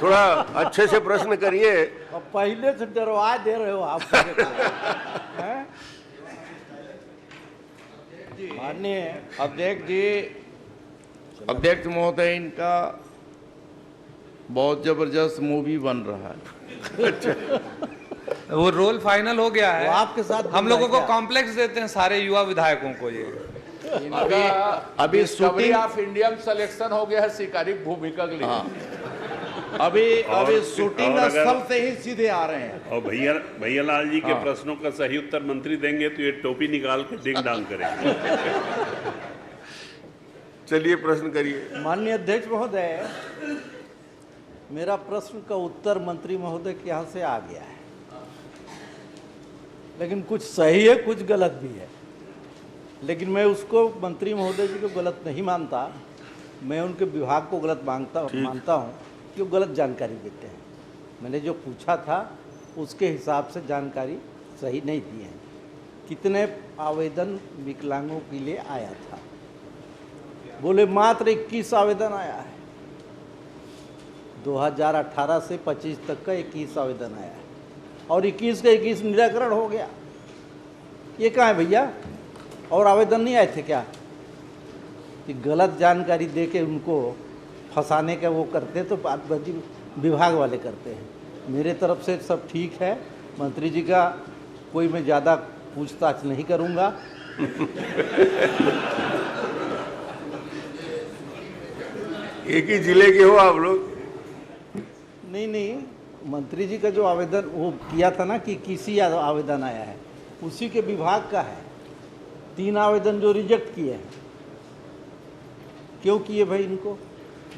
थोड़ा अच्छे से प्रश्न करिए। पहले से डरवा दे रहे हो आप। माननीय अध्यक्ष जी, अध्यक्ष महोदय, इनका बहुत जबरदस्त मूवी बन रहा है। वो रोल फाइनल हो गया है। आपके साथ हम लोगों को कॉम्प्लेक्स देते हैं सारे युवा विधायकों को। ये अभी शूटिंग ऑफ इंडियन सिलेक्शन हो गया है शिकारी भूमिका के लिए। अभी शूटिंग स्थल से ही सीधे आ रहे हैं। और भैया लाल जी के प्रश्नों का सही उत्तर मंत्री देंगे तो ये टोपी निकाल के डिंग डांग करेंगे। चलिए प्रश्न करिए। माननीय अध्यक्ष महोदय, मेरा प्रश्न का उत्तर मंत्री महोदय के यहाँ से आ गया है। लेकिन कुछ सही है, कुछ गलत भी है। लेकिन मैं उसको मंत्री महोदय जी को गलत नहीं मानता, मैं उनके विभाग को गलत मानता हूँ कि वो गलत जानकारी देते हैं। मैंने जो पूछा था उसके हिसाब से जानकारी सही नहीं दी है। कितने आवेदन विकलांगों के लिए आया था? बोले मात्र 21 आवेदन आया है। 2018 से 25 तक का 21 आवेदन आया है और 21 का 21 निराकरण हो गया। ये कहाँ है भैया? और आवेदन नहीं आए थे क्या? कि गलत जानकारी दे के उनको फंसाने का वो करते तो बातबाजी विभाग वाले करते हैं। मेरे तरफ से सब ठीक है। मंत्री जी का कोई मैं ज़्यादा पूछताछ नहीं करूँगा। एक ही जिले के हो आप लोग? नहीं, मंत्री जी का जो आवेदन वो किया था ना कि किसी आवेदन आया है, उसी के विभाग का है। 3 आवेदन जो रिजेक्ट किए हैं। क्यों किए भाई इनको?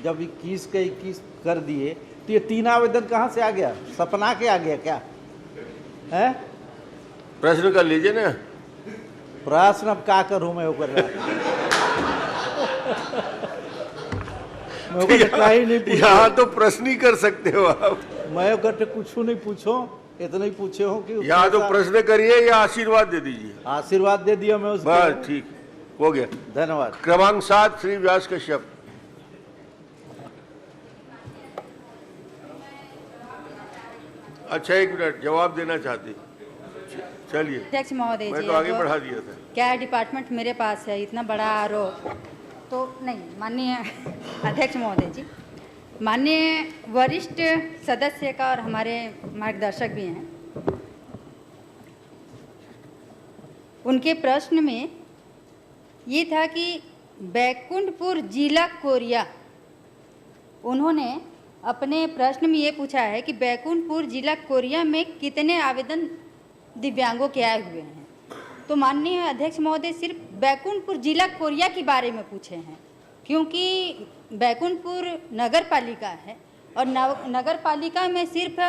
जब 21 का 21 कर दिए तो ये 3 आवेदन कहाँ से आ गया? सपना के आ गया क्या है? प्रश्न कर लीजिए ना। प्रश्न अब क्या करूँ मैं? वो कर रहा यहाँ तो प्रश्न ही कर सकते हो आप। मैं कहते कुछ नहीं पूछो, इतना ही पूछे हो कि यहाँ तो प्रश्न करिए या आशीर्वाद दे दीजिए। आशीर्वाद दे दिया मैं उसको। बस ठीक हो गया। धन्यवाद। क्रमांक 7 श्री व्यास कश्यप। अच्छा, 1 मिनट, जवाब देना चाहती। चलिए। अध्यक्ष महोदय जी, मैं तो आगे बढ़ा दिया था। क्या डिपार्टमेंट मेरे पास है? इतना बड़ा आरोप तो नहीं। माननीय अध्यक्ष महोदय जी, माननीय वरिष्ठ सदस्य का और हमारे मार्गदर्शक भी हैं, उनके प्रश्न में ये था कि बैकुंठपुर जिला कोरिया, उन्होंने अपने प्रश्न में ये पूछा है कि बैकुंठपुर जिला कोरिया में कितने आवेदन दिव्यांगों के आए हुए हैं। तो माननीय अध्यक्ष महोदय सिर्फ बैकुंठपुर जिला कोरिया के बारे में पूछे हैं, क्योंकि बैकुंठपुर नगर पालिका है और नगर पालिका में सिर्फ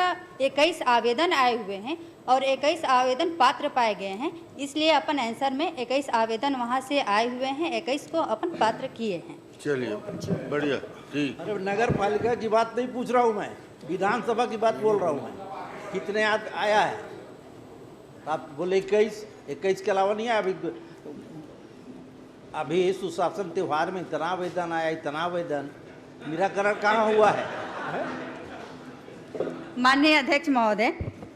21 आवेदन आए हुए हैं और 21 आवेदन पात्र पाए गए हैं। इसलिए अपन आंसर में 21 आवेदन वहां से आए हुए हैं, 21 को अपन पात्र किए हैं। चलिए, बढ़िया, ठीक। अरे नगर पालिका की बात नहीं पूछ रहा हूँ मैं, विधानसभा की बात बोल रहा हूँ मैं। कितने आया है? आप बोले 21 के अलावा नहीं आया। अभी सुशासन त्योहार में इतना आवेदन आया, इतना आवेदन, निराकरण कहाँ हुआ है? माननीय अध्यक्ष महोदय,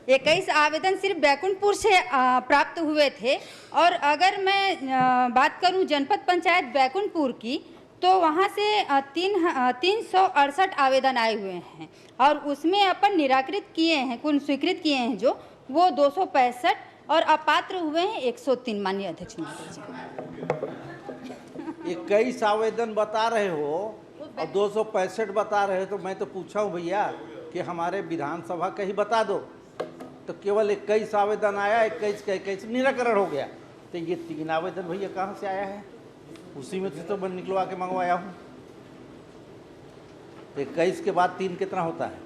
21 आवेदन सिर्फ बैकुंठपुर से प्राप्त हुए थे और अगर मैं बात करूं जनपद पंचायत बैकुंठपुर की तो वहां से 368 आवेदन आए हुए हैं और उसमें अपन निराकृत किए हैं, कुल स्वीकृत किए हैं जो वो 265 और अपात्र हुए हैं 103। माननीय अध्यक्ष महोदय जी, 21 आवेदन बता रहे हो और 265 बता रहे हो, तो मैं तो पूछा हूँ भैया कि हमारे विधानसभा का ही बता दो। तो केवल 21 आवेदन आया, 21 का 21 निराकरण हो गया। तो ये 3 आवेदन भैया कहाँ से आया है? उसी में से तो मैं निकलवा के मंगवाया हूँ। 21 के बाद 3 कितना होता है?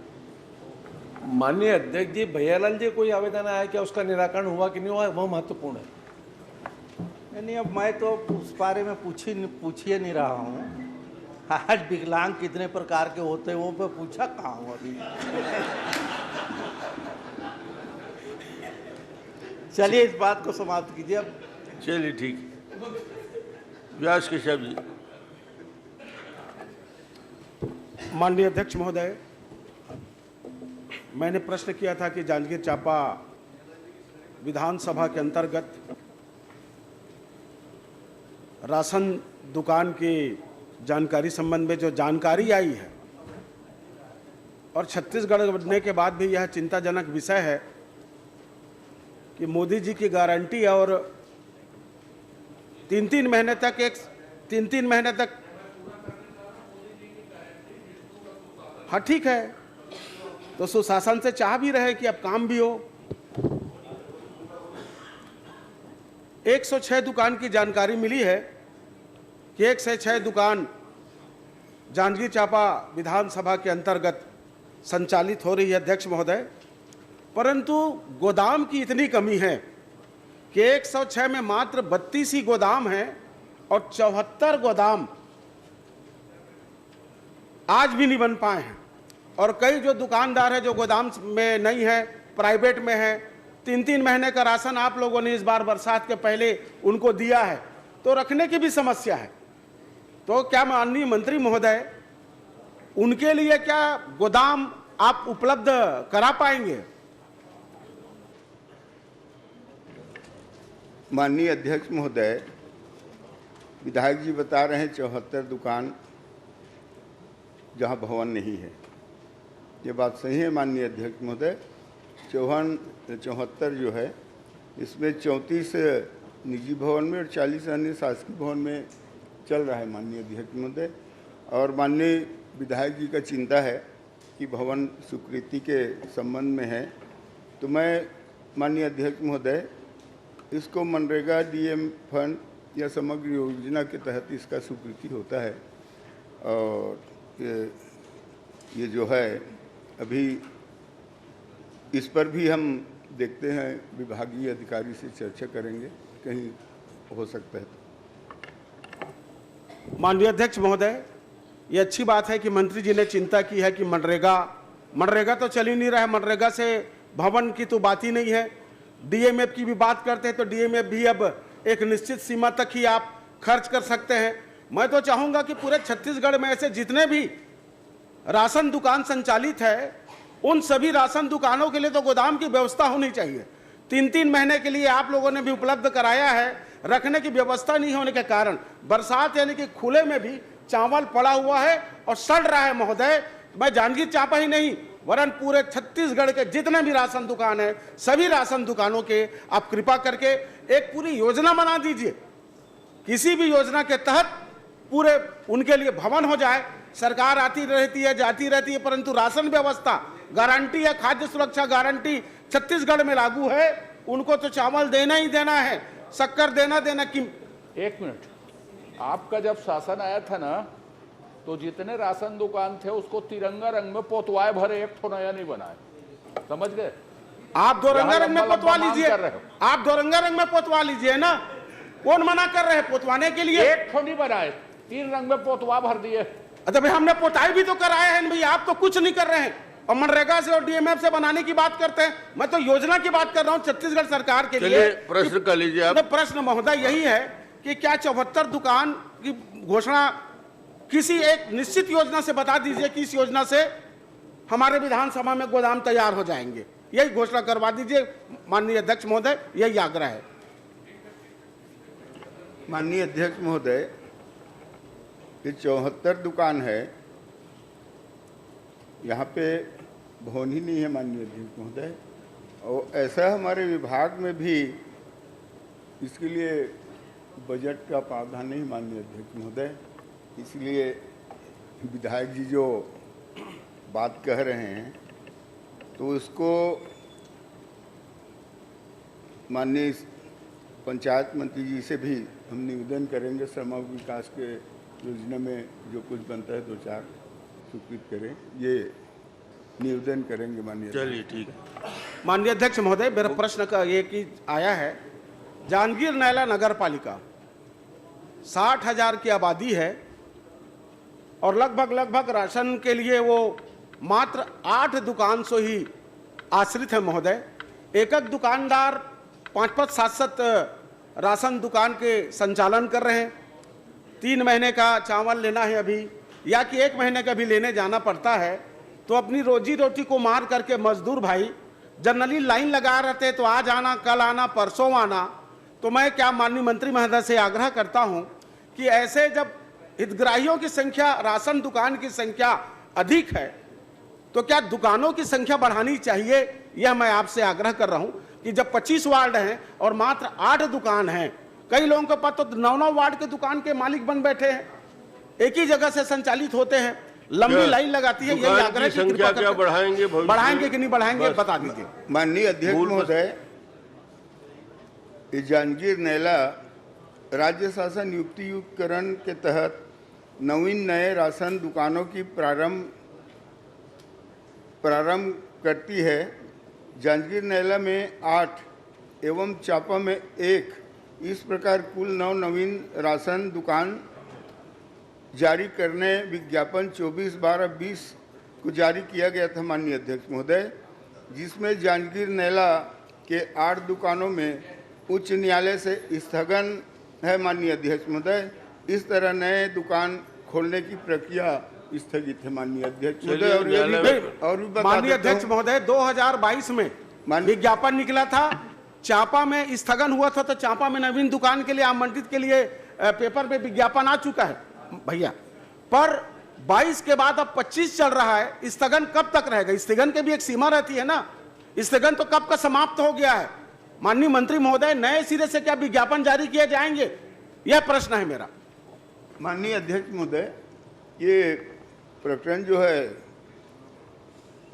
माननीय अध्यक्ष जी, भैयालाल जी कोई आवेदन आया क्या? उसका निराकरण हुआ कि नहीं हुआ, वो महत्वपूर्ण है। नहीं, अब मैं तो उस बारे में पूछिए नहीं रहा हूँ। आज विकलांग कितने प्रकार के होते हैं वो मैं पूछा कहाँ हूँ अभी। चलिए इस बात को समाप्त कीजिए अब। चलिए, ठीक। व्यास कश्यप जी। माननीय अध्यक्ष महोदय, मैंने प्रश्न किया था कि जांजगीर चांपा विधानसभा के अंतर्गत राशन दुकान की जानकारी संबंध में जो जानकारी आई है और छत्तीसगढ़ बनने के बाद भी यह चिंताजनक विषय है कि मोदी जी की गारंटी और 3-3 महीने तक हाँ ठीक है, तो सुशासन से चाह भी रहे कि अब काम भी हो। 106 दुकान की जानकारी मिली है कि 106 दुकान जांजगीर चांपा विधानसभा के अंतर्गत संचालित हो रही है अध्यक्ष महोदय, परंतु गोदाम की इतनी कमी है कि 106 में मात्र 32 ही गोदाम हैं और 74 गोदाम आज भी नहीं बन पाए हैं। और कई जो दुकानदार है जो गोदाम में नहीं है, प्राइवेट में है, 3-3 महीने का राशन आप लोगों ने इस बार बरसात के पहले उनको दिया है, तो रखने की भी समस्या है। तो क्या माननीय मंत्री महोदय, उनके लिए क्या गोदाम आप उपलब्ध करा पाएंगे? माननीय अध्यक्ष महोदय, विधायक जी बता रहे हैं 74 दुकान जहां भवन नहीं है। ये बात सही है माननीय अध्यक्ष महोदय। 74 जो है, इसमें 34 निजी भवन में और 40 अन्य शासकीय भवन में चल रहा है माननीय अध्यक्ष महोदय। और माननीय विधायक जी का चिंता है कि भवन स्वीकृति के संबंध में है, तो मैं माननीय अध्यक्ष महोदय इसको मनरेगा डीएम फंड या समग्र योजना के तहत इसका स्वीकृति होता है। और ये जो है अभी इस पर भी हम देखते हैं, विभागीय अधिकारी से चर्चा करेंगे, कहीं हो सकता है। माननीय अध्यक्ष महोदय, ये अच्छी बात है कि मंत्री जी ने चिंता की है कि मनरेगा तो चल ही नहीं रहा है, मनरेगा से भवन की तो बात ही नहीं है। डीएमएफ की भी बात करते हैं तो डीएमएफ भी अब एक निश्चित सीमा तक ही आप खर्च कर सकते हैं। मैं तो चाहूँगा कि पूरे छत्तीसगढ़ में ऐसे जितने भी राशन दुकान संचालित है, उन सभी राशन दुकानों के लिए तो गोदाम की व्यवस्था होनी चाहिए। 3-3 महीने के लिए आप लोगों ने भी उपलब्ध कराया है, रखने की व्यवस्था नहीं होने के कारण बरसात यानी कि खुले में भी चावल पड़ा हुआ है और सड़ रहा है। महोदय, मैं जांजगीर चांपा ही नहीं वरन पूरे छत्तीसगढ़ के जितने भी राशन दुकान है, सभी राशन दुकानों के आप कृपा करके एक पूरी योजना बना दीजिए। किसी भी योजना के तहत पूरे उनके लिए भवन हो जाए। सरकार आती रहती है, जाती रहती है, परंतु राशन व्यवस्था गारंटी है, खाद्य सुरक्षा गारंटी छत्तीसगढ़ में लागू है। उनको तो चावल देना ही देना है, शक्कर देना कि। एक मिनट, आपका जब शासन आया था ना, तो जितने राशन दुकान थे उसको तिरंगा रंग में पोतवाए भरे, एक ठो नया नहीं बनाए। समझ गए? आप दो रंगा रंग में पोतवा लीजिए, आप दो रंगा रंग में पोतवा लीजिए ना। कौन मना कर रहे हैं पोतवाने के लिए? एक ठो नहीं बनाए, 3 रंग में पोतवा भर दिए। अच्छा भाई, हमने पोताई भी तो कराया है भाई, आप तो कुछ नहीं कर रहे हैं और मनरेगा से और डीएमएफ से बनाने की बात करते हैं। मैं तो योजना की बात कर रहा हूं छत्तीसगढ़ सरकार के लिए। प्रश्न कर लीजिए आप। प्रश्न महोदय यही है कि क्या 74 दुकान की घोषणा किसी एक निश्चित योजना से बता दीजिए कि इस योजना से हमारे विधानसभा में गोदाम तैयार हो जाएंगे, यही घोषणा करवा दीजिए माननीय अध्यक्ष महोदय, यही आग्रह है। माननीय अध्यक्ष महोदय, ये 74 दुकान है, यहाँ पे भवन ही नहीं है माननीय अध्यक्ष महोदय। और ऐसा हमारे विभाग में भी इसके लिए बजट का प्रावधान नहीं माननीय अध्यक्ष महोदय। इसलिए विधायक जी जो बात कह रहे हैं तो उसको माननीय पंचायत मंत्री जी से भी हम निवेदन करेंगे, समग्र विकास के योजना में जो कुछ बनता है 2-4 स्वीकृत करें, ये निवेदन करेंगे माननीय। चलिए ठीक है। माननीय अध्यक्ष महोदय, मेरा प्रश्न का ये कि आया है, जांजगीर नैला नगर पालिका 60,000 की आबादी है और लगभग राशन के लिए वो मात्र 8 दुकान से ही आश्रित है महोदय। एक दुकानदार 5-5, 7-7 राशन दुकान के संचालन कर रहे हैं। 3 महीने का चावल लेना है अभी, या कि 1 महीने का भी लेने जाना पड़ता है, तो अपनी रोजी रोटी को मार करके मजदूर भाई जनरली लाइन लगा रहते हैं, तो आज आना, कल आना, परसों आना। तो मैं क्या माननीय मंत्री महोदय से आग्रह करता हूं कि ऐसे जब हितग्राहियों की संख्या, राशन दुकान की संख्या अधिक है, तो क्या दुकानों की संख्या बढ़ानी चाहिए? यह मैं आपसे आग्रह कर रहा हूं कि जब 25 वार्ड हैं और मात्र 8 दुकान हैं, कई लोगों के पास तो 9-9 वार्ड के दुकान के मालिक बन बैठे हैं, एक ही जगह से संचालित होते हैं, लंबी लाइन लगाती है। यही आग्रह की संख्या क्या बढ़ाएंगे कि नहीं बढ़ाएंगे, बता दीजिए। माननीय अध्यक्ष महोदय, जांजगीर नैला राज्य शासन युक्तियुक्तकरण के तहत नवीन नए राशन दुकानों की प्रारंभ करती है। जांजगीर नैला में 8 एवं चापा में 1 इस प्रकार कुल 9 नवीन राशन दुकान जारी करने विज्ञापन 24/12/20 को जारी किया गया था माननीय अध्यक्ष महोदय, जिसमें जांजगीर नैला के 8 दुकानों में उच्च न्यायालय से स्थगन है माननीय अध्यक्ष महोदय। इस तरह नए दुकान खोलने की प्रक्रिया स्थगित है माननीय अध्यक्ष महोदय। और भी माननीय अध्यक्ष महोदय 2022 में विज्ञापन निकला था, चांपा में स्थगन हुआ था, तो चांपा में नवीन दुकान के लिए आमंत्रित के लिए पेपर में विज्ञापन आ चुका है भैया, पर 22 के बाद अब 25 चल रहा है, स्थगन कब तक रहेगा? स्थगन की भी एक सीमा रहती है ना, स्थगन तो कब का समाप्त हो गया है। माननीय मंत्री महोदय, नए सिरे से क्या विज्ञापन जारी किए जाएंगे, यह प्रश्न है मेरा। माननीय अध्यक्ष महोदय, ये प्रकरण जो है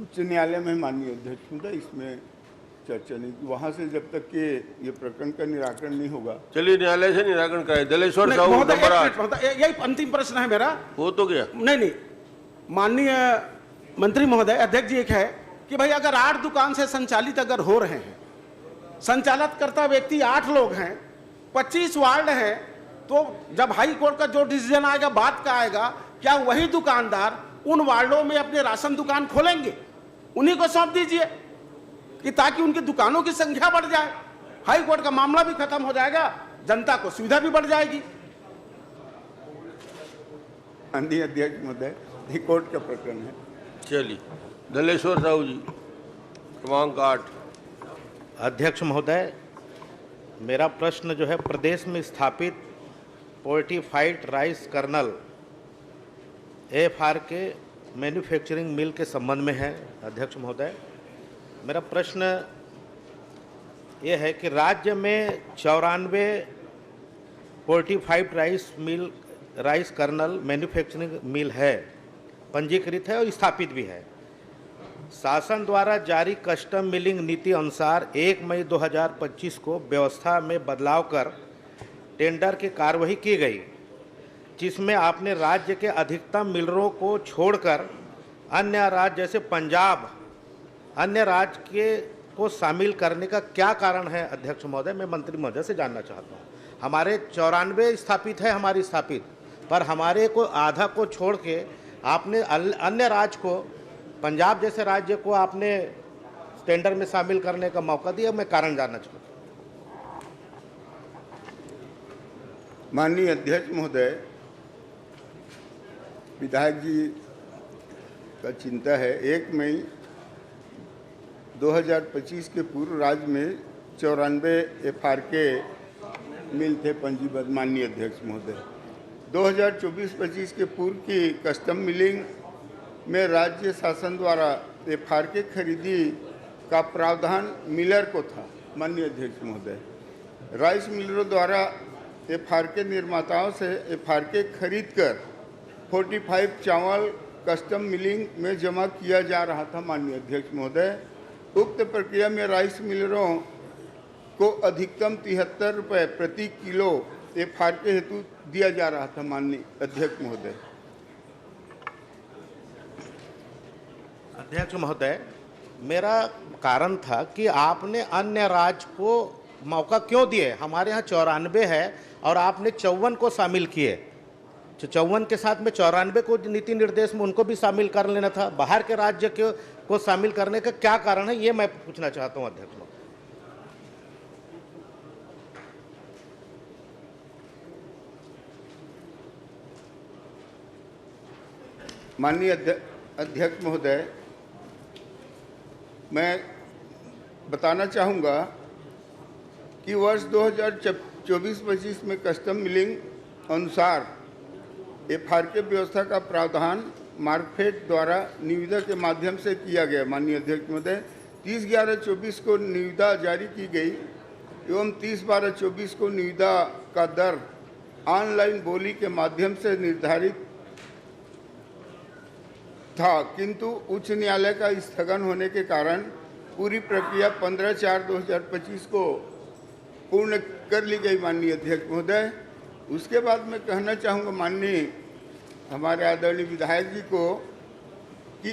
उच्च न्यायालय में माननीय अध्यक्ष महोदय, इसमें चर्चा नहीं की, वहां से जब तक कि ये प्रकरण का निराकरण नहीं होगा। चलिए न्यायालय से निराकरण कराए। दलेश्वर साहू यही अंतिम प्रश्न है मेरा। हो तो गया? नहीं, माननीय मंत्री महोदय, अध्यक्ष जी, एक है कि भाई अगर 8 दुकान से संचालित अगर हो रहे हैं, संचालित करता व्यक्ति 8 लोग हैं, 25 वार्ड हैं, तो जब हाई कोर्ट का जो डिसीजन आएगा बात का आएगा, क्या वही दुकानदार उन वार्डों में अपने राशन दुकान खोलेंगे? उन्हीं को सौंप दीजिए कि ताकि उनकी दुकानों की संख्या बढ़ जाए, हाई कोर्ट का मामला भी खत्म हो जाएगा, जनता को सुविधा भी बढ़ जाएगी। माननीय अध्यक्ष महोदय, ये कोर्ट का प्रकरण है। चलिए दलेश्वर साहू जी, क्रमांक 8। अध्यक्ष महोदय, मेरा प्रश्न जो है प्रदेश में स्थापित फोर्टिफाइड राइस कर्नल AFR के मैन्युफैक्चरिंग मिल के संबंध में है। अध्यक्ष महोदय, मेरा प्रश्न ये है कि राज्य में 94 फोर्टिफाइड राइस कर्नल मैन्युफैक्चरिंग मिल है, पंजीकृत है और स्थापित भी है। शासन द्वारा जारी कस्टम मिलिंग नीति अनुसार 1 मई 2025 को व्यवस्था में बदलाव कर टेंडर की कार्रवाई की गई, जिसमें आपने राज्य के अधिकतम मिलरों को छोड़कर अन्य राज्य जैसे पंजाब, अन्य राज्य के को शामिल करने का क्या कारण है? अध्यक्ष महोदय, मैं मंत्री महोदय से जानना चाहता हूँ। हमारे 94 स्थापित है, हमारी स्थापित, पर हमारे को आधा को छोड़ के आपने अन्य राज्य को, पंजाब जैसे राज्य को आपने टेंडर में शामिल करने का मौका दिया। मैं कारण जानना चाहता हूँ। माननीय अध्यक्ष महोदय, विधायक जी का चिंता है, 1 मई 2025 के पूर्व राज्य में 94 FR के मिल थे पंजीबद्ध। माननीय अध्यक्ष महोदय, 2024-25 के पूर्व की कस्टम मिलिंग में राज्य शासन द्वारा FR के खरीदी का प्रावधान मिलर को था। माननीय अध्यक्ष महोदय, राइस मिलरों द्वारा FR के निर्माताओं से FR के खरीद कर 45 चावल कस्टम मिलिंग में जमा किया जा रहा था। माननीय अध्यक्ष महोदय, उक्त प्रक्रिया में राइस मिलरों को अधिकतम 73 रुपये प्रति किलो FR के हेतु दिया जा रहा था। माननीय अध्यक्ष महोदय। अध्यक्ष महोदय, मेरा कारण था कि आपने अन्य राज्य को मौका क्यों दिए? हमारे यहाँ 94 है और आपने 54 को शामिल किए। 54 के साथ में 94 को नीति निर्देश में उनको भी शामिल कर लेना था। बाहर के राज्य को शामिल करने का क्या कारण है, ये मैं पूछना चाहता हूँ अध्यक्ष महोदय। माननीय अध्यक्ष महोदय, मैं बताना चाहूँगा कि वर्ष 2024-25 में कस्टम मिलिंग अनुसार FR के व्यवस्था का प्रावधान मार्कफेड द्वारा निविदा के माध्यम से किया गया। माननीय अध्यक्ष महोदय, 30/11/24 को निविदा जारी की गई एवं 30/12/24 को निविदा का दर ऑनलाइन बोली के माध्यम से निर्धारित था, किंतु उच्च न्यायालय का स्थगन होने के कारण पूरी प्रक्रिया 15/4/2025 को पूर्ण कर ली गई। माननीय अध्यक्ष महोदय, उसके बाद मैं कहना चाहूँगा माननीय हमारे आदरणीय विधायक जी को कि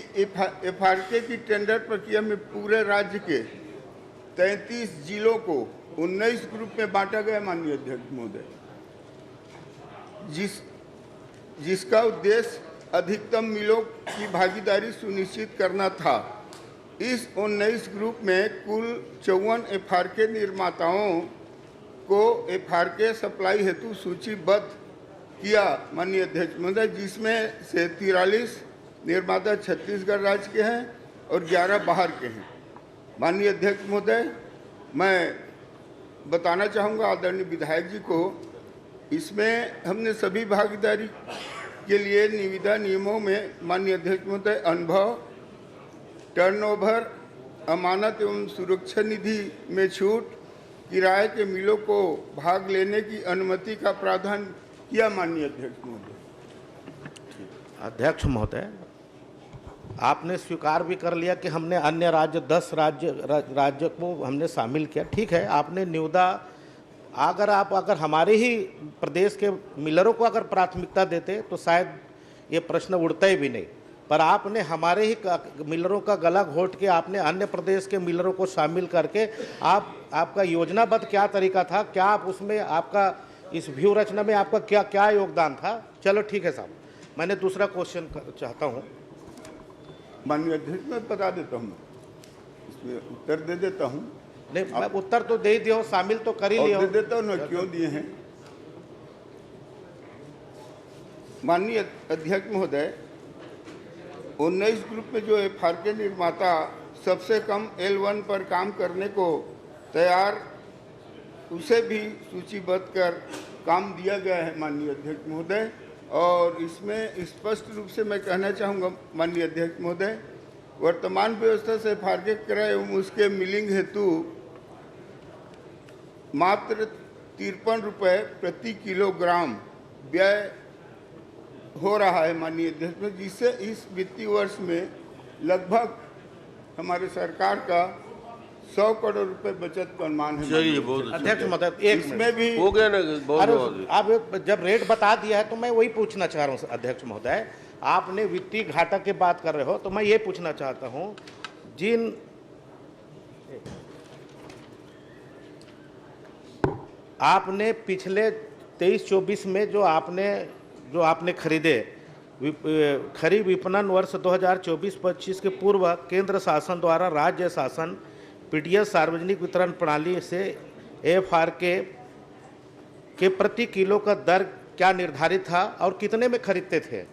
FRK की टेंडर प्रक्रिया में पूरे राज्य के 33 जिलों को 19 ग्रुप में बांटा गया माननीय अध्यक्ष महोदय, जिसका उद्देश्य अधिकतम मिलों की भागीदारी सुनिश्चित करना था। इस 19 ग्रुप में कुल 54 एफआरके निर्माताओं को एफआरके सप्लाई हेतु सूचीबद्ध किया माननीय अध्यक्ष महोदय, जिसमें से 43 निर्माता छत्तीसगढ़ राज्य के हैं और 11 बाहर के हैं। माननीय अध्यक्ष महोदय, मैं बताना चाहूँगा आदरणीय विधायक जी को, इसमें हमने सभी भागीदारी के लिए निविदा नियमों में माननीय अध्यक्ष महोदय अनुभव, टर्नओवर, अमानत एवं सुरक्षा निधि में छूट, किराए के मिलों को भाग लेने की अनुमति का प्रावधान किया माननीय अध्यक्ष महोदय। अध्यक्ष महोदय, आपने स्वीकार भी कर लिया कि हमने अन्य राज्य 10 राज्य को हमने शामिल किया। ठीक है, आपने निविदा अगर हमारे ही प्रदेश के मिलरों को अगर प्राथमिकता देते तो शायद ये प्रश्न उठता ही भी नहीं, पर आपने हमारे ही मिलरों का गला घोट के आपने अन्य प्रदेश के मिलरों को शामिल करके आपका योजनाबद्ध क्या तरीका था, क्या आप उसमें आपका इस व्यू रचना में आपका क्या क्या योगदान था। चलो ठीक है साहब, मैंने दूसरा क्वेश्चन चाहता हूँ। माननीय अध्यक्ष, मैं बता देता हूँ, इसमें उत्तर दे देता हूँ। नहीं, मैं उत्तर तो दे ही दिया, शामिल तो कर ही लिया, दे देता हूँ ना, क्यों दिए हैं। माननीय अध्यक्ष महोदय, 19 ग्रुप में जो एफआरके निर्माता सबसे कम L1 पर काम करने को तैयार, उसे भी सूचीबद्ध कर काम दिया गया है माननीय अध्यक्ष महोदय। और इसमें स्पष्ट रूप से मैं कहना चाहूँगा माननीय अध्यक्ष महोदय, वर्तमान व्यवस्था से एफआरके क्रय एवं उसके मिलिंग हेतु मात्र 53 रुपये प्रति किलोग्राम व्यय हो रहा है माननीय अध्यक्ष में, जिससे इस वित्तीय वर्ष में लगभग हमारे सरकार का 100 करोड़ रुपए बचत का अनुमान है। चलिए, बहुत अध्यक्ष महोदय, इसमें भी हो गया ना, बहुत आप जब रेट बता दिया है तो मैं वही पूछना चाह रहा हूँ अध्यक्ष महोदय, आपने वित्तीय घाटा की बात कर रहे हो तो मैं ये पूछना चाहता हूँ, जिन आपने पिछले 23-24 में जो आपने खरीदे खरीफ विपणन वर्ष 2024-25 के पूर्व केंद्र शासन द्वारा राज्य शासन पीडीएस सार्वजनिक वितरण प्रणाली से एफआरके के प्रति किलो का दर क्या निर्धारित था और कितने में खरीदते थे,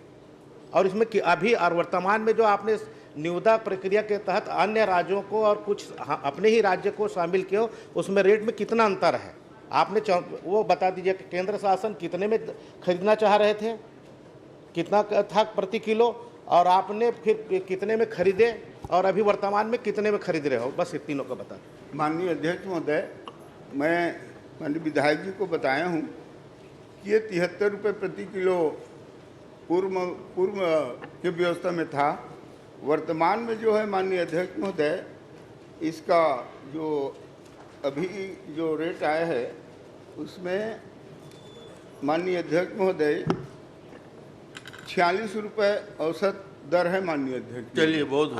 और इसमें अभी और वर्तमान में जो आपने निविदा प्रक्रिया के तहत अन्य राज्यों को और कुछ अपने ही राज्य को शामिल किया, उसमें रेट में कितना अंतर है, आपने वो बता दीजिए कि केंद्र शासन कितने में खरीदना चाह रहे थे, कितना था प्रति किलो, और आपने फिर कितने में खरीदे और अभी वर्तमान में कितने में खरीद रहे हो, बस ये तीनों का बता। माननीय अध्यक्ष महोदय, मैं माननीय विधायक जी को बताया हूँ कि ये 73 रुपये प्रति किलो पूर्व की व्यवस्था में था। वर्तमान में जो है माननीय अध्यक्ष महोदय, इसका जो अभी जो रेट आया है उसमें माननीय अध्यक्ष महोदय 46 रुपये औसत दर है माननीय अध्यक्ष। चलिए, बहुत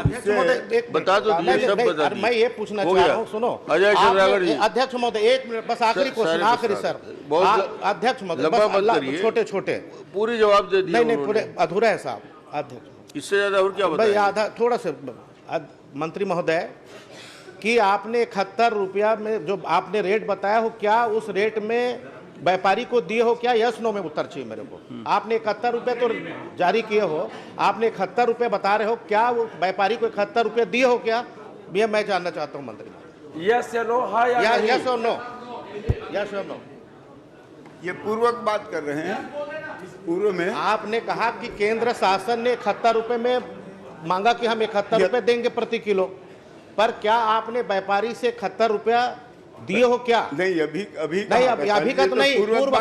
बता दो, मैं ये पूछना चाह रहा हूँ, सुनो अध्यक्ष महोदय, 1 मिनट बस, आखिरी क्वेश्चन, आखिरी सर, अध्यक्ष महोदय, छोटे छोटे पूरी जवाब दे दिए। नहीं, पूरे अधूरा है साहब अध्यक्ष, इससे ज्यादा और क्या बताएं? आधा थोड़ा सा मंत्री महोदय कि आपने 71 रुपया में जो आपने रेट बताया हो, क्या उस रेट में व्यापारी को दिए हो क्या? यस नो में उत्तर चाहिए मेरे को। आपने 71 रुपये तो जारी किए हो, आपने 71 रुपये बता रहे हो, क्या वो व्यापारी को 71 रुपये दिए हो क्या? ये मैं जानना चाहता हूँ मंत्री। यस या नो, हाँ या नहीं? यस और नो, यस और नो। ये पूर्वक बात कर रहे हैं। पूर्व में आपने कहा कि केंद्र शासन ने 71 रुपये में मांगा कि हम 71 रुपये देंगे प्रति किलो, पर क्या आपने व्यापारी से 71 रुपया दिए हो क्या? नहीं, अभी नहीं, अभी का तो नहीं,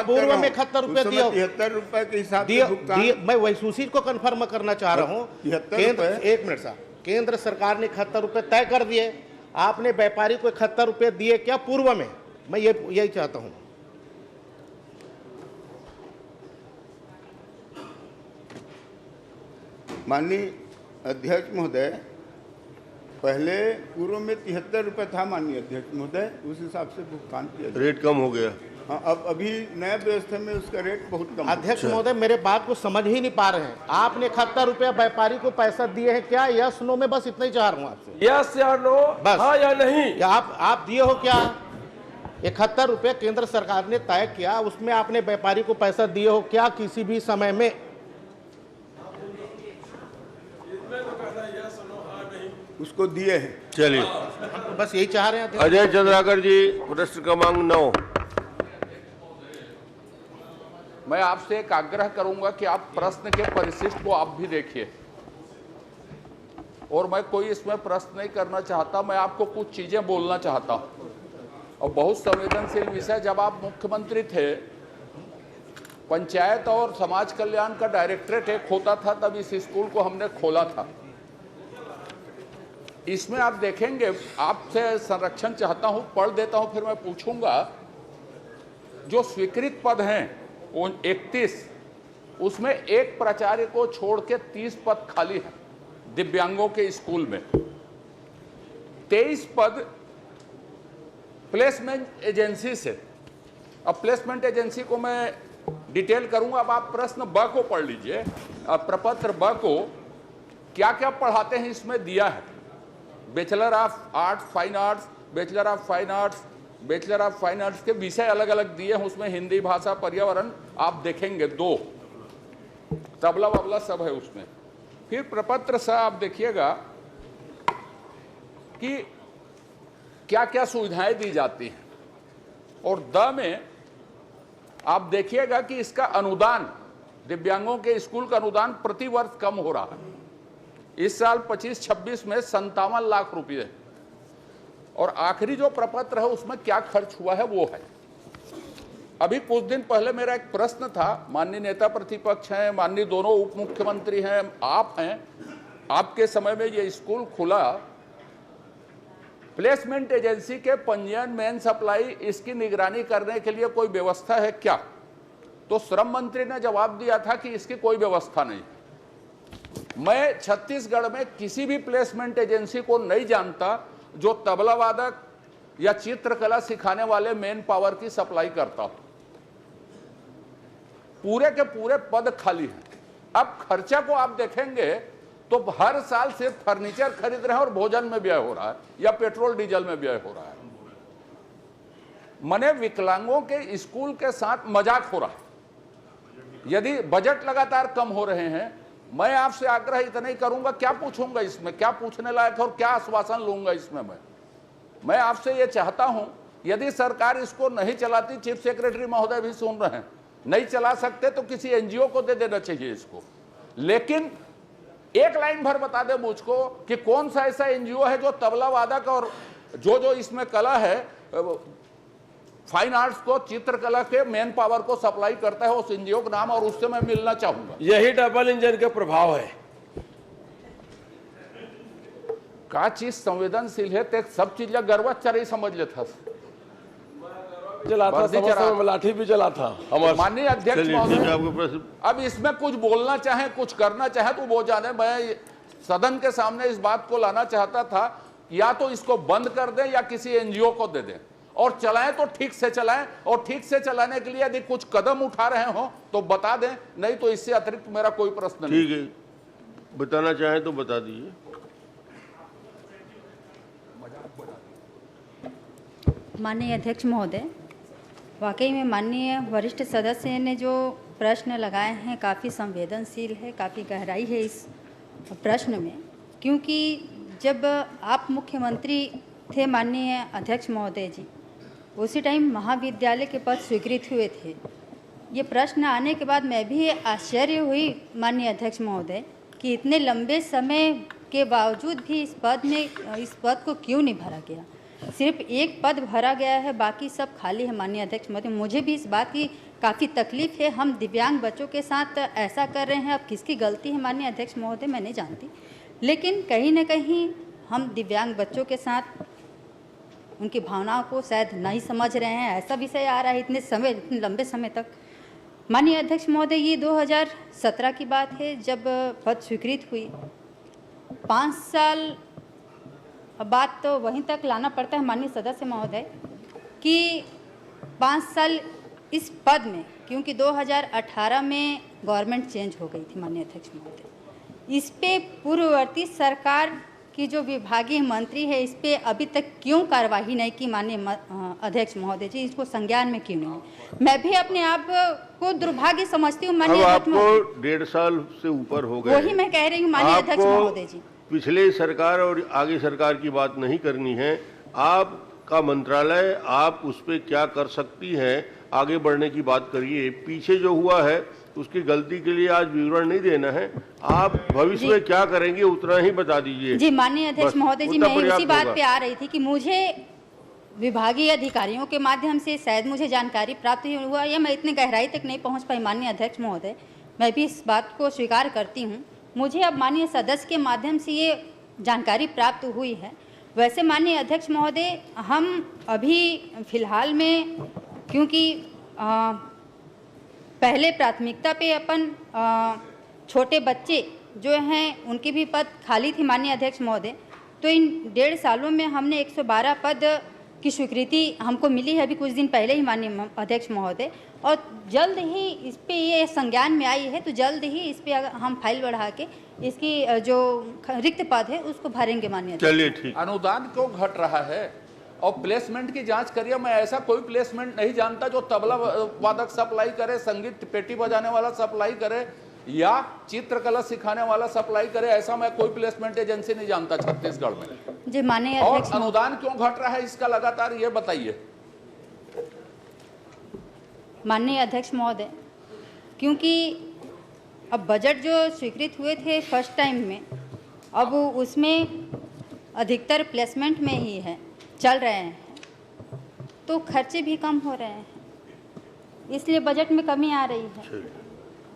पूर्व में 71 रुपये दिए हो। 73 रुपये के हिसाब से मैं वही उसी को कंफर्म करना चाह रहा हूँ। केंद्र, 1 मिनट साहब, केंद्र सरकार ने 71 रुपये तय कर दिए, आपने व्यापारी को 71 रुपये दिए क्या पूर्व में? मैं यही चाहता हूँ। माननीय अध्यक्ष महोदय, पहले पूर्व में 73 रुपये था माननीय अध्यक्ष महोदय, उस हिसाब से भुगतान किया जाए। रेट कम हो गया। हाँ, अब अभी नया व्यवस्था में उसका रेट बहुत कम। अध्यक्ष महोदय मेरे बात को समझ ही नहीं पा रहे हैं। आपने 71 रुपया व्यापारी को पैसा दिए हैं क्या? यस नो में बस इतना ही चाह रहा हूँ आपसे। यस या नो, बस हाँ या नहीं? या आप दिए हो क्या? 71 रुपये केंद्र सरकार ने तय किया, उसमें आपने व्यापारी को पैसा दिए हो क्या किसी भी समय में? उसको दिए हैं। चलिए, बस यही चाह रहे हैं। अजय चंद्राकर जी, प्रश्न क्रमांक 9। मैं आपसे एक आग्रह करूंगा कि आप प्रश्न के परिशिष्ट को आप भी देखिए, और मैं कोई इसमें प्रश्न नहीं करना चाहता, मैं आपको कुछ चीजें बोलना चाहता हूं। और बहुत संवेदनशील विषय, जब आप मुख्यमंत्री थे, पंचायत और समाज कल्याण का डायरेक्टरेट एक होता था, तब इस स्कूल को हमने खोला था। इसमें आप देखेंगे, आपसे संरक्षण चाहता हूं, पढ़ देता हूं, फिर मैं पूछूंगा। जो स्वीकृत पद हैं 31, उसमें एक प्राचार्य को छोड़ के 30 पद खाली हैं दिव्यांगों के स्कूल में। 23 पद प्लेसमेंट एजेंसी से। अब प्लेसमेंट एजेंसी को मैं डिटेल करूंगा, अब आप प्रश्न ब को पढ़ लीजिए। अब प्रपत्र ब को क्या क्या पढ़ाते हैं इसमें दिया है। Bachelor of arts fine arts, bachelor of fine arts, bachelor of fine arts के विषय अलग अलग दिए हैं उसमें, हिंदी भाषा, पर्यावरण, आप देखेंगे 2 तबला वबला सब है उसमें। फिर प्रपत्र सा आप देखिएगा कि क्या क्या सुविधाएं दी जाती हैं, और द में आप देखिएगा कि इसका अनुदान, दिव्यांगों के स्कूल का अनुदान प्रति वर्ष कम हो रहा है। इस साल 25-26 में 57 लाख रुपये, और आखिरी जो प्रपत्र है उसमें क्या खर्च हुआ है वो है। अभी कुछ दिन पहले मेरा एक प्रश्न था, माननीय नेता प्रतिपक्ष हैं, माननीय दोनों उप मुख्यमंत्री हैं, आप हैं, आपके समय में ये स्कूल खुला, प्लेसमेंट एजेंसी के पंजीयन, मेन सप्लाई, इसकी निगरानी करने के लिए कोई व्यवस्था है क्या? तो श्रम मंत्री ने जवाब दिया था कि इसकी कोई व्यवस्था नहीं। मैं छत्तीसगढ़ में किसी भी प्लेसमेंट एजेंसी को नहीं जानता जो तबला वादक या चित्रकला सिखाने वाले मेन पावर की सप्लाई करता हो। पूरे के पूरे पद खाली हैं। अब खर्चा को आप देखेंगे तो हर साल सिर्फ फर्नीचर खरीद रहे हैं और भोजन में व्यय हो रहा है या पेट्रोल डीजल में व्यय हो रहा है। मने विकलांगों के स्कूल के साथ मजाक हो रहा है। यदि बजट लगातार कम हो रहे हैं, मैं आपसे आग्रह इतना ही करूंगा, क्या पूछूंगा इसमें, क्या पूछने लायक है और क्या आश्वासन लूंगा इसमें? मैं आपसे ये चाहता हूं, यदि सरकार इसको नहीं चलाती, चीफ सेक्रेटरी महोदय भी सुन रहे हैं, नहीं चला सकते तो किसी एनजीओ को दे देना चाहिए इसको। लेकिन एक लाइन भर बता दे मुझको कि कौन सा ऐसा एनजीओ है जो तबला वादक और जो इसमें कला है, फाइन आर्ट्स को, चित्रकला के मेन पावर को सप्लाई करता है, उस एनजीओ का नाम, और उससे मैं मिलना चाहूंगा। यही डबल इंजन का प्रभाव है। का चीज संवेदनशील है, ते सब चीज गर्वाचार ही समझ लेता, चला था, लाठी भी चला था। माननीय अध्यक्ष महोदय, अब इसमें कुछ बोलना चाहे, कुछ करना चाहे तो वो जाने। मैं सदन के सामने इस बात को लाना चाहता था, या तो इसको बंद कर दें या किसी एनजीओ को दे दें, और चलाएं तो ठीक से चलाएं, और ठीक से चलाने के लिए यदि कुछ कदम उठा रहे हो तो बता दें, नहीं तो इससे अतिरिक्त मेरा कोई प्रश्न नहीं। ठीक है, बताना चाहें तो बता दीजिए। माननीय अध्यक्ष महोदय, वाकई में माननीय वरिष्ठ सदस्य ने जो प्रश्न लगाए हैं काफ़ी संवेदनशील है, काफ़ी गहराई है इस प्रश्न में, क्योंकि जब आप मुख्यमंत्री थे माननीय अध्यक्ष महोदय जी, उसी टाइम महाविद्यालय के पद स्वीकृत हुए थे। ये प्रश्न आने के बाद मैं भी आश्चर्य हुई माननीय अध्यक्ष महोदय कि इतने लंबे समय के बावजूद भी इस पद को क्यों नहीं भरा गया। सिर्फ एक पद भरा गया है, बाकी सब खाली है माननीय अध्यक्ष महोदय। मुझे भी इस बात की काफ़ी तकलीफ है, हम दिव्यांग बच्चों के साथ ऐसा कर रहे हैं, अब किसकी गलती है माननीय अध्यक्ष महोदय मैं नहीं जानती, लेकिन कहीं ना कहीं हम दिव्यांग बच्चों के साथ उनकी भावनाओं को शायद नहीं समझ रहे हैं। ऐसा विषय आ रहा है इतने लंबे समय तक। माननीय अध्यक्ष महोदय, ये 2017 की बात है जब पद स्वीकृत हुई। 5 साल अब बात तो वहीं तक लाना पड़ता है माननीय सदस्य महोदय कि 5 साल इस पद में, क्योंकि 2018 में गवर्नमेंट चेंज हो गई थी माननीय अध्यक्ष महोदय, इस पे पूर्ववर्ती सरकार की जो विभागीय मंत्री है इस पे अभी तक क्यों कार्यवाही नहीं की माननीय अध्यक्ष महोदय जी, इसको संज्ञान में क्यों नहीं? मैं भी अपने आप को दुर्भाग्य समझती हूँ माननीय अध्यक्ष महोदय। आपको 1.5 साल से ऊपर हो गए, वही मैं कह रही हूँ माननीय अध्यक्ष महोदय जी। पिछले सरकार और आगे सरकार की बात नहीं करनी है। आपका मंत्रालय, आप उस पर क्या कर सकती हैं, आगे बढ़ने की बात करिए। पीछे जो हुआ है उसकी गलती के लिए आज विवरण नहीं देना है, आप भविष्य में क्या करेंगे उतना ही बता दीजिए। जी माननीय अध्यक्ष महोदय जी, मैं इसी बात पे आ रही थी कि मुझे विभागीय अधिकारियों के माध्यम से शायद मुझे जानकारी प्राप्त हुआ या मैं इतनी गहराई तक नहीं पहुंच पाई माननीय अध्यक्ष महोदय, मैं भी इस बात को स्वीकार करती हूं। मुझे अब माननीय सदस्य के माध्यम से ये जानकारी प्राप्त हुई है। वैसे माननीय अध्यक्ष महोदय, हम अभी फिलहाल में क्योंकि पहले प्राथमिकता पे अपन छोटे बच्चे जो हैं उनकी भी पद खाली थी माननीय अध्यक्ष महोदय, तो इन 1.5 सालों में हमने 112 पद की स्वीकृति हमको मिली है अभी कुछ दिन पहले ही माननीय अध्यक्ष महोदय, और जल्द ही इस पे ये संज्ञान में आई है, तो जल्द ही इस पे हम फाइल बढ़ा के इसकी जो रिक्त पद है उसको भरेंगे माननीय। चलिए ठीक। अनुदान क्यों घट रहा है और प्लेसमेंट की जांच करिए। मैं ऐसा कोई प्लेसमेंट नहीं जानता जो तबला वादक सप्लाई करे, संगीत पेटी बजाने वाला सप्लाई करे या चित्रकला सिखाने वाला सप्लाई करे, ऐसा मैं कोई प्लेसमेंट एजेंसी नहीं जानता छत्तीसगढ़ में। जी माननीय और अध्यक्ष, अनुदान क्यों घट रहा है इसका लगातार ये बताइए। माननीय अध्यक्ष महोदय, क्योंकि अब बजट जो स्वीकृत हुए थे फर्स्ट टाइम में, अब उसमें अधिकतर प्लेसमेंट में ही है चल रहे हैं, तो खर्चे भी कम हो रहे हैं, इसलिए बजट में कमी आ रही है।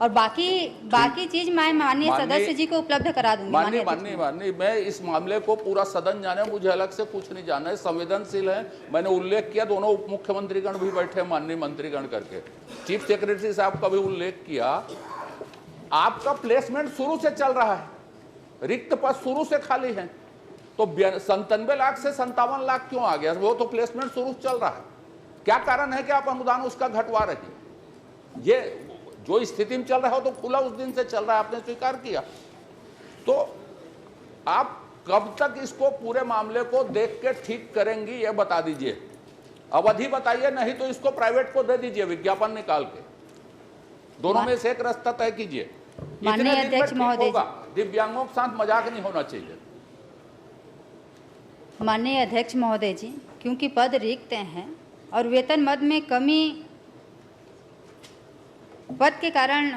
और बाकी चीज मैं माननीय सदस्य जी को उपलब्ध करा दूंगी। माननीय मैं इस मामले को पूरा सदन जाने, मुझे अलग से कुछ नहीं जानना है, संवेदनशील है। मैंने उल्लेख किया, दोनों उप मुख्यमंत्रीगण भी बैठे माननीय मंत्रीगण करके, चीफ सेक्रेटरी साहब का भी उल्लेख किया। आपका प्लेसमेंट शुरू से चल रहा है, रिक्त पद शुरू से खाली है, तो 97 लाख से 57 लाख क्यों आ गया? वो तो प्लेसमेंट शुरू चल रहा है। क्या कारण है कि आप अनुदान उसका घटवा रहे? ये जो स्थिति में चल रहा हो तो खुला उस दिन से चल रहा है, आपने स्वीकार किया। तो आप कब तक इसको पूरे मामले को देख के ठीक करेंगी ये बता दीजिए, अवधि बताइए, नहीं तो इसको प्राइवेट को दे दीजिए विज्ञापन निकाल के, दोनों में से एक रास्ता तय कीजिए। माननीय अध्यक्ष महोदय, दिव्यांगों के साथ मजाक नहीं होना चाहिए। माननीय अध्यक्ष महोदय जी, क्योंकि पद रिक्त हैं और वेतन मद में कमी पद के कारण,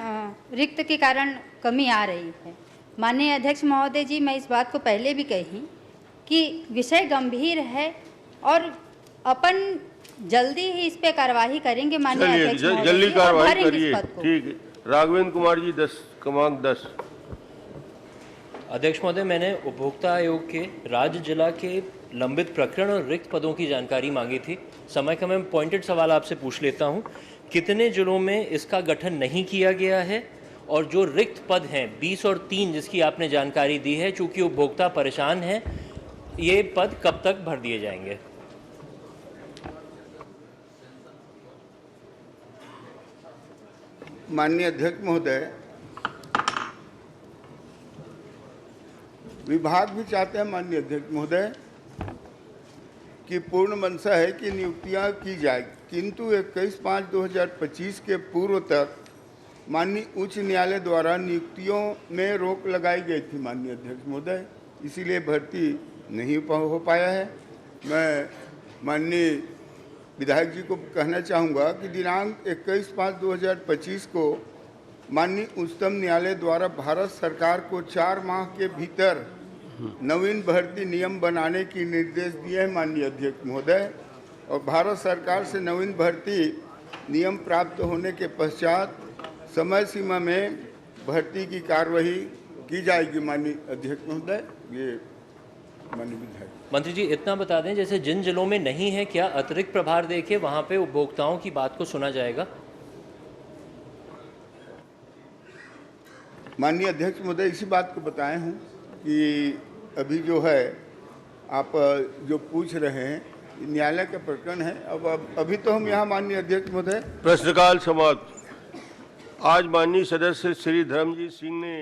रिक्त के कारण कमी आ रही है। माननीय अध्यक्ष महोदय जी, मैं इस बात को पहले भी कही कि विषय गंभीर है और अपन जल्दी ही इस पे कार्यवाही करेंगे माननीय अध्यक्ष महोदय जी, जल्दी कार्रवाई करिए। ठीक है। राघवेंद्र कुमार जी 10 अध्यक्ष महोदय, मैंने उपभोक्ता आयोग के राज्य जिला के लंबित प्रकरण और रिक्त पदों की जानकारी मांगी थी। समय का मैं पॉइंटेड सवाल आपसे पूछ लेता हूं, कितने जिलों में इसका गठन नहीं किया गया है, और जो रिक्त पद हैं 20 और 3 जिसकी आपने जानकारी दी है, चूंकि उपभोक्ता परेशान हैं, ये पद कब तक भर दिए जाएंगे? माननीय अध्यक्ष महोदय, विभाग भी चाहते हैं माननीय अध्यक्ष महोदय कि पूर्ण मंशा है कि नियुक्तियां की जाए, किंतु 21/5/2025 के पूर्व तक माननीय उच्च न्यायालय द्वारा नियुक्तियों में रोक लगाई गई थी माननीय अध्यक्ष महोदय, इसीलिए भर्ती नहीं हो पाया है। मैं माननीय विधायक जी को कहना चाहूँगा कि दिनांक 21/5/2025 को माननीय उच्चतम न्यायालय द्वारा भारत सरकार को 4 माह के भीतर नवीन भर्ती नियम बनाने की निर्देश दिए हैं माननीय अध्यक्ष महोदय, और भारत सरकार से नवीन भर्ती नियम प्राप्त होने के पश्चात समय सीमा में भर्ती की कार्यवाही की जाएगी माननीय अध्यक्ष महोदय। ये माननीय विधायक मंत्री जी इतना बता दें, जैसे जिन जिलों में नहीं है, क्या अतिरिक्त प्रभार देके वहां पे उपभोक्ताओं की बात को सुना जाएगा? माननीय अध्यक्ष महोदय, इसी बात को बताए हूँ कि अभी जो है आप जो पूछ रहे हैं न्यायालय का प्रकरण है। अब अभी तो हम यहाँ माननीय अध्यक्ष महोदय प्रश्नकाल समाप्त। आज माननीय सदस्य श्री धर्मजीत सिंह ने